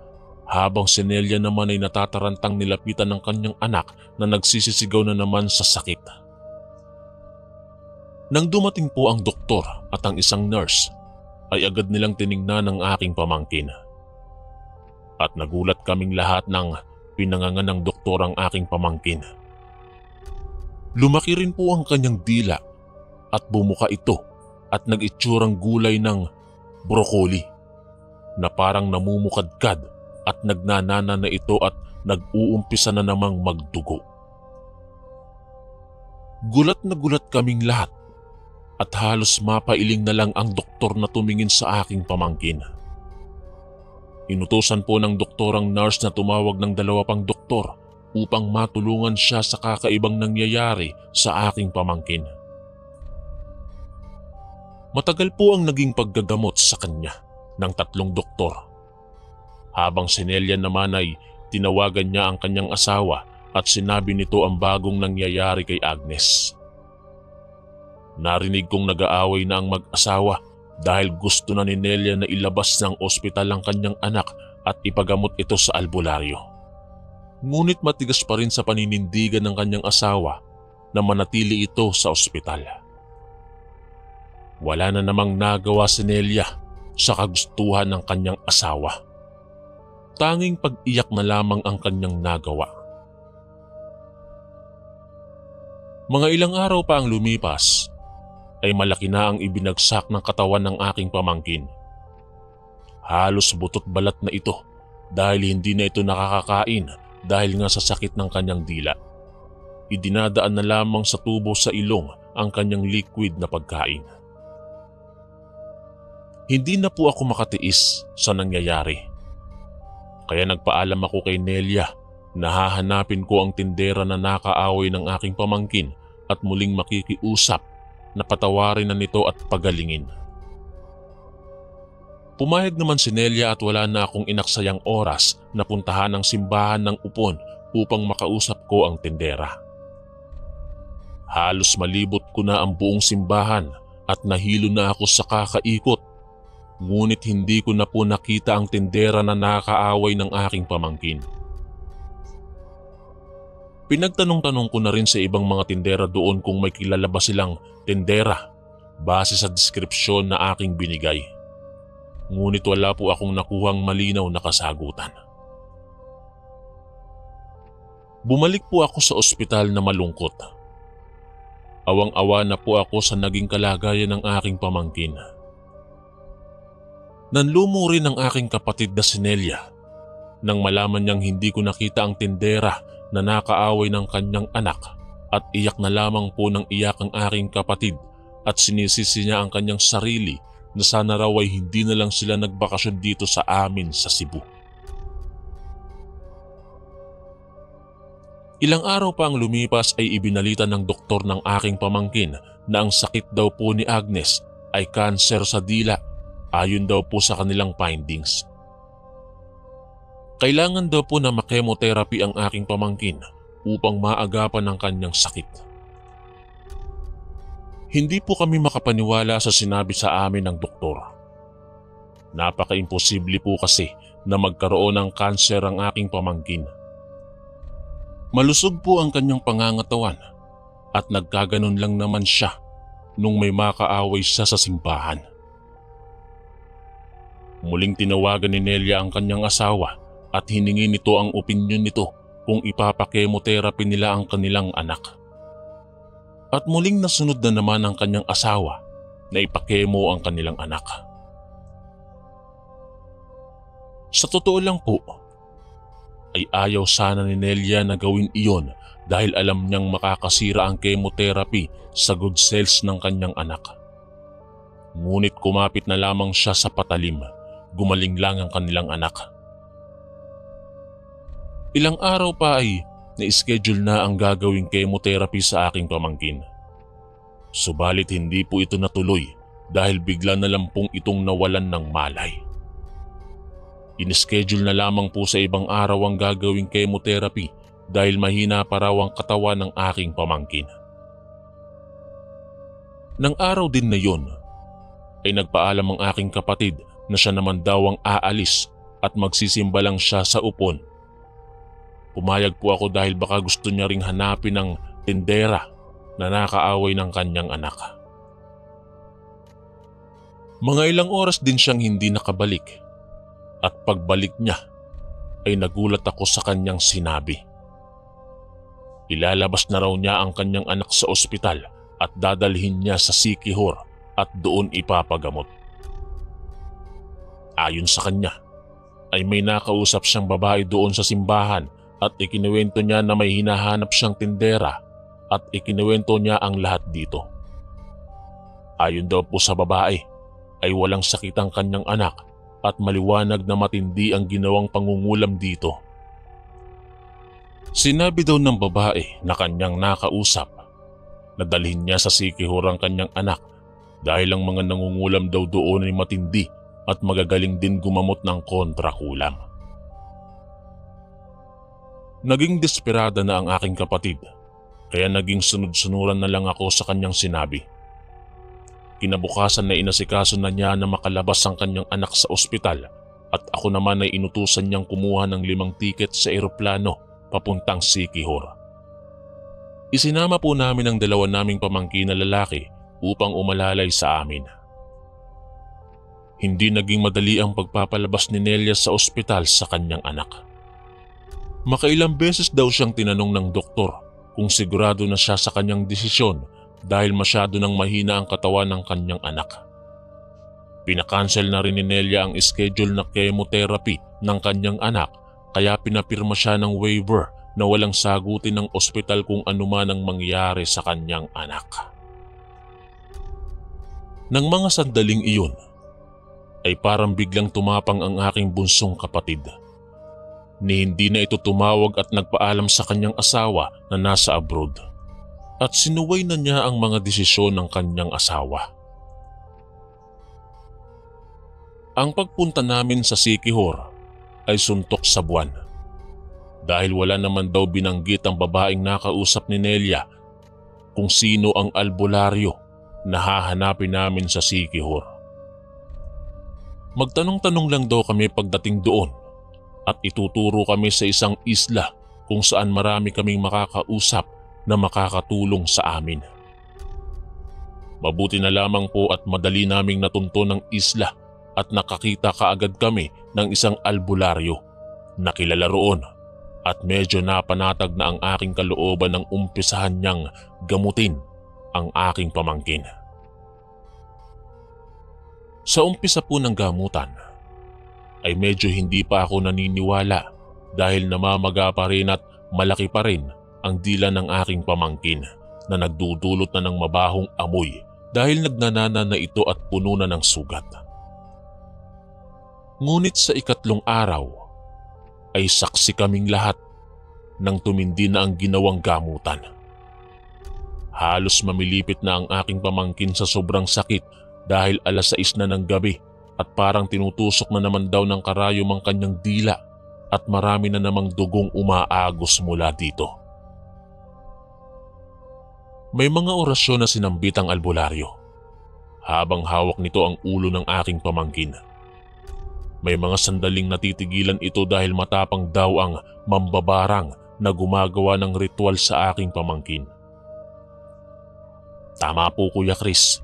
habang si Nelia naman ay natatarantang nilapitan ng kanyang anak na nagsisisigaw na naman sa sakit. Nang dumating po ang doktor at ang isang nurse, ay agad nilang tiningnan ang aking pamangkin. At nagulat kaming lahat ng pinangangan ng doktor ang aking pamangkin. Lumaki rin po ang kanyang dila at bumuka ito at nag-itsurang gulay ng broccoli na parang namumukadkad at nagnanana na ito at nag-uumpisa na namang magdugo. Gulat na gulat kaming lahat at halos mapailing na lang ang doktor na tumingin sa aking pamangkin. Inutusan po ng doktor ang nurse na tumawag ng 2 pang doktor upang matulungan siya sa kakaibang nangyayari sa aking pamangkin. Matagal po ang naging paggagamot sa kanya ng 3 doktor. Habang si Nelia naman ay tinawagan niya ang kanyang asawa at sinabi nito ang bagong nangyayari kay Agnes. Narinig kong nag-aaway na ang mag-asawa dahil gusto na ni Nelia na ilabas ng ospital ang kanyang anak at ipagamot ito sa albularyo. Ngunit matigas pa rin sa paninindigan ng kanyang asawa na manatili ito sa ospital. Wala na namang nagawa si Nelia sa kagustuhan ng kanyang asawa. Tanging pag-iyak na lamang ang kanyang nagawa. Mga ilang araw pa ang lumipas, ay malaki na ang ibinagsak ng katawan ng aking pamangkin. Halos butot balat na ito dahil hindi na ito nakakakain dahil nga sa sakit ng kanyang dila. Idinadaan na lamang sa tubo sa ilong ang kanyang liquid na pagkain. Hindi na po ako makatiis sa nangyayari. Kaya nagpaalam ako kay Nelia na hahanapin ko ang tindera na nakaaway ng aking pamangkin at muling makikiusap na patawarin na nito at pagalingin. Pumayag naman si Nelia at wala na akong inaksayang oras na puntahan ang simbahan ng Upon upang makausap ko ang tindera. Halos malibot ko na ang buong simbahan at nahilo na ako sa kakaikot, ngunit hindi ko na po nakita ang tindera na nakaaway ng aking pamangkin. Pinagtanong-tanong ko na rin sa ibang mga tindera doon kung may kilala ba silang tindera base sa deskripsyon na aking binigay. Ngunit wala po akong nakuhang malinaw na kasagutan. Bumalik po ako sa ospital na malungkot. Awang-awa na po ako sa naging kalagayan ng aking pamangkin. Nanlumo rin ang aking kapatid na si Nelia nang malaman niyang hindi ko nakita ang tindera na nakaaway ng kanyang anak at iyak na lamang po ng iyak ang aking kapatid at sinisisi niya ang kanyang sarili na sana raw ay hindi na lang sila nagbakasyon dito sa amin sa Cebu. Ilang araw pa ang lumipas ay ibinalita ng doktor ng aking pamangkin na ang sakit daw po ni Agnes ay kanser sa dila ayon daw po sa kanilang findings. Kailangan daw po na makemotherapy ang aking pamangkin upang maagapan ang kanyang sakit. Hindi po kami makapaniwala sa sinabi sa amin ng doktor. Napaka-imposible po kasi na magkaroon ng kanser ang aking pamangkin. Malusog po ang kanyang pangangatawan at nagkaganon lang naman siya nung may makaaway siya sa simbahan. Muling tinawagan ni Nelia ang kanyang asawa at hiningi nito ang opinyon nito kung ipapakemotherapy nila ang kanilang anak. At muling nasunod na naman ang kanyang asawa na ipakemo ang kanilang anak. Sa totoo lang po, ay ayaw sana ni Nelia na gawin iyon dahil alam niyang makakasira ang chemotherapy sa good cells ng kanyang anak. Ngunit kumapit na lamang siya sa patalim, gumaling lang ang kanilang anak. Ilang araw pa ay na-schedule na ang gagawing chemotherapy sa aking pamangkin. Subalit hindi po ito natuloy dahil bigla na lang pong itong nawalan ng malay. In-schedule na lamang po sa ibang araw ang gagawing chemotherapy dahil mahina pa raw ang katawan ng aking pamangkin. Nang araw din na yon, ay nagpaalam ang aking kapatid na siya naman daw ang aalis at magsisimba lang siya sa upon. Pumayag po ako dahil baka gusto niya ring hanapin ang tindera na nakaaway ng kanyang anak. Mga ilang oras din siyang hindi nakabalik at pagbalik niya ay nagulat ako sa kanyang sinabi. Ilalabas na raw niya ang kanyang anak sa ospital at dadalhin niya sa Siquijor at doon ipapagamot. Ayon sa kanya ay may nakausap siyang babae doon sa simbahan at ikinuwento niya na may hinahanap siyang tindera at ikinuwento niya ang lahat dito. Ayon daw po sa babae ay walang sakit ang kanyang anak at maliwanag na matindi ang ginawang pangungulam dito. Sinabi daw ng babae na kanyang nakausap na dalhin niya sa Siquijor ang kanyang anak dahil ang mga nangungulam daw doon ay matindi at magagaling din gumamot ng kontrakulam. Naging desperada na ang aking kapatid kaya naging sunod-sunuran na lang ako sa kanyang sinabi. Kinabukasan na inasikaso na niya na makalabas ang kanyang anak sa ospital at ako naman ay inutusan niyang kumuha ng 5 tiket sa eroplano papuntang Siquijor. Isinama po namin ang 2 naming pamangkin na lalaki upang umalalay sa amin. Hindi naging madali ang pagpapalabas ni Nelia sa ospital sa kanyang anak. Makailang beses daw siyang tinanong ng doktor kung sigurado na siya sa kanyang desisyon dahil masyado nang mahina ang katawan ng kanyang anak. Pinakancel na rin ni Nelia ang schedule na chemotherapy ng kanyang anak kaya pinapirma siya ng waiver na walang sagutin ng ospital kung anuman ang mangyari sa kanyang anak. Nang mga sandaling iyon, ay parang biglang tumapang ang aking bunsong kapatid. Ni hindi na ito tumawag at nagpaalam sa kanyang asawa na nasa abroad at sinuway na niya ang mga desisyon ng kanyang asawa. Ang pagpunta namin sa Siquijor ay suntok sa buwan dahil wala naman daw binanggit ang babaeng nakausap ni Nelia kung sino ang albularyo na hahanapin namin sa Siquijor. Magtanong-tanong lang daw kami pagdating doon at ituturo kami sa isang isla kung saan marami kaming makakausap na makakatulong sa amin. Mabuti na lamang po at madali naming natunto ng isla at nakakita kaagad kami ng isang albularyo na kilala roon at medyo napanatag na ang aking kalooban ng umpisahan niyang gamutin ang aking pamangkin. Sa umpisa po ng gamutan ay medyo hindi pa ako naniniwala dahil namamaga pa rin at malaki pa rin ang dila ng aking pamangkin na nagdudulot na ng mabahong amoy dahil nagnanana na ito at puno na ng sugat. Ngunit sa ikatlong araw ay saksi kaming lahat nang tumindi na ang ginawang gamutan. Halos mamilipit na ang aking pamangkin sa sobrang sakit dahil 6:00 na ng gabi at parang tinutusok na naman daw ng karayom ang kanyang dila at marami na namang dugong umaagos mula dito. May mga orasyon na sinambit ang albularyo habang hawak nito ang ulo ng aking pamangkin. May mga sandaling natitigilan ito dahil matapang daw ang mambabarang na gumagawa ng ritual sa aking pamangkin. Tama po Kuya Chris,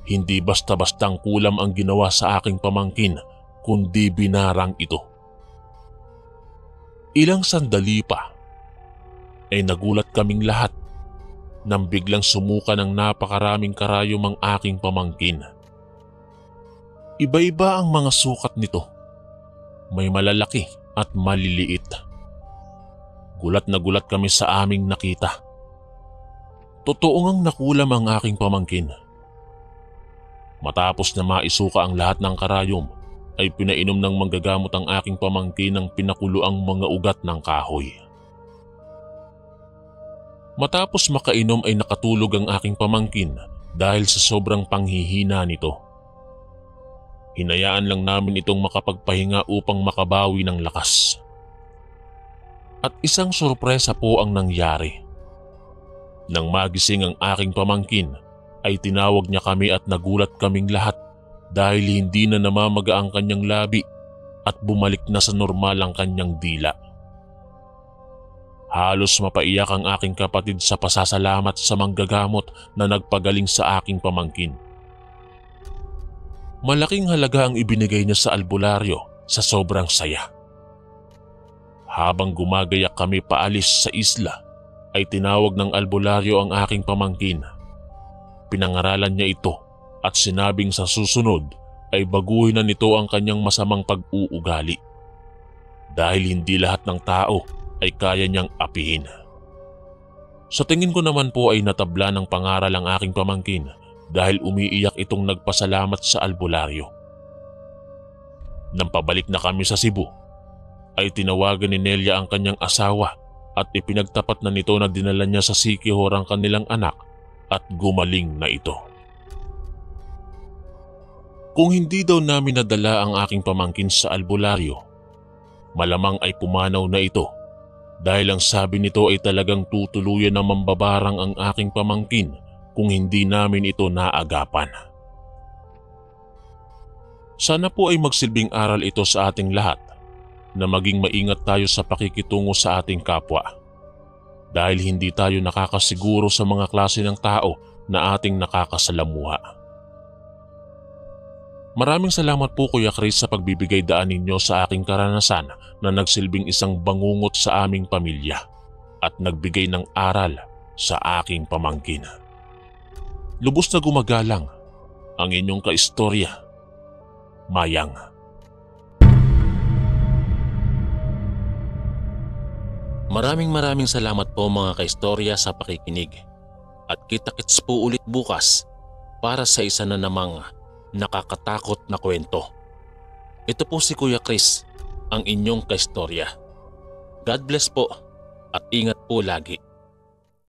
hindi basta-bastang kulam ang ginawa sa aking pamangkin kundi binarang ito. Ilang sandali pa ay nagulat kaming lahat nang biglang sumuka ng napakaraming karayom ang aking pamangkin. Iba-iba ang mga sukat nito, may malalaki at maliliit. Gulat na gulat kami sa aming nakita. Totoo ngang nakulam ang aking pamangkin. Matapos na maisuka ang lahat ng karayom, ay pinainom ng manggagamot ang aking pamangkin ng pinakuloang mga ugat ng kahoy. Matapos makainom ay nakatulog ang aking pamangkin dahil sa sobrang panghihina nito. Hinayaan lang namin itong makapagpahinga upang makabawi ng lakas. At isang sorpresa po ang nangyari. Nang magising ang aking pamangkin, ay tinawag niya kami at nagulat kaming lahat dahil hindi na namamaga ang kanyang labi at bumalik na sa normal ang kanyang dila. Halos mapaiyak ang aking kapatid sa pasasalamat sa manggagamot na nagpagaling sa aking pamangkin. Malaking halaga ang ibinigay niya sa albularyo sa sobrang saya. Habang gumagayak kami paalis sa isla, ay tinawag ng albularyo ang aking pamangkin. Pinangaralan niya ito at sinabing sa susunod ay baguhin na nito ang kanyang masamang pag-uugali. Dahil hindi lahat ng tao ay kaya niyang apihin. Sa tingin ko naman po ay natabla ng pangaral ang aking pamangkin dahil umiiyak itong nagpasalamat sa albularyo. Nang pabalik na kami sa Cebu, ay tinawagan ni Nelia ang kanyang asawa at ipinagtapat na nito na dinala niya sa Siquijor ang kanilang anak at gumaling na ito. Kung hindi daw namin nadala ang aking pamangkin sa albularyo, malamang ay pumanaw na ito dahil ang sabi nito ay talagang tutuluyan na mambabarang ang aking pamangkin kung hindi namin ito naagapan. Sana po ay magsilbing aral ito sa ating lahat na maging maingat tayo sa pakikitungo sa ating kapwa dahil hindi tayo nakakasiguro sa mga klase ng tao na ating nakakasalamuha. Maraming salamat po Kuya Chris sa pagbibigay daan ninyo sa aking karanasan na nagsilbing isang bangungot sa aming pamilya at nagbigay ng aral sa aking pamangkin. Lubos na gumagalang ang inyong kaistorya, Mayang.
Maraming salamat po mga kaistorya sa pakikinig at kita-kits po ulit bukas para sa isa na namang nakakatakot na kwento. Ito po si Kuya Chris, ang inyong kaistorya. God bless po at ingat po lagi.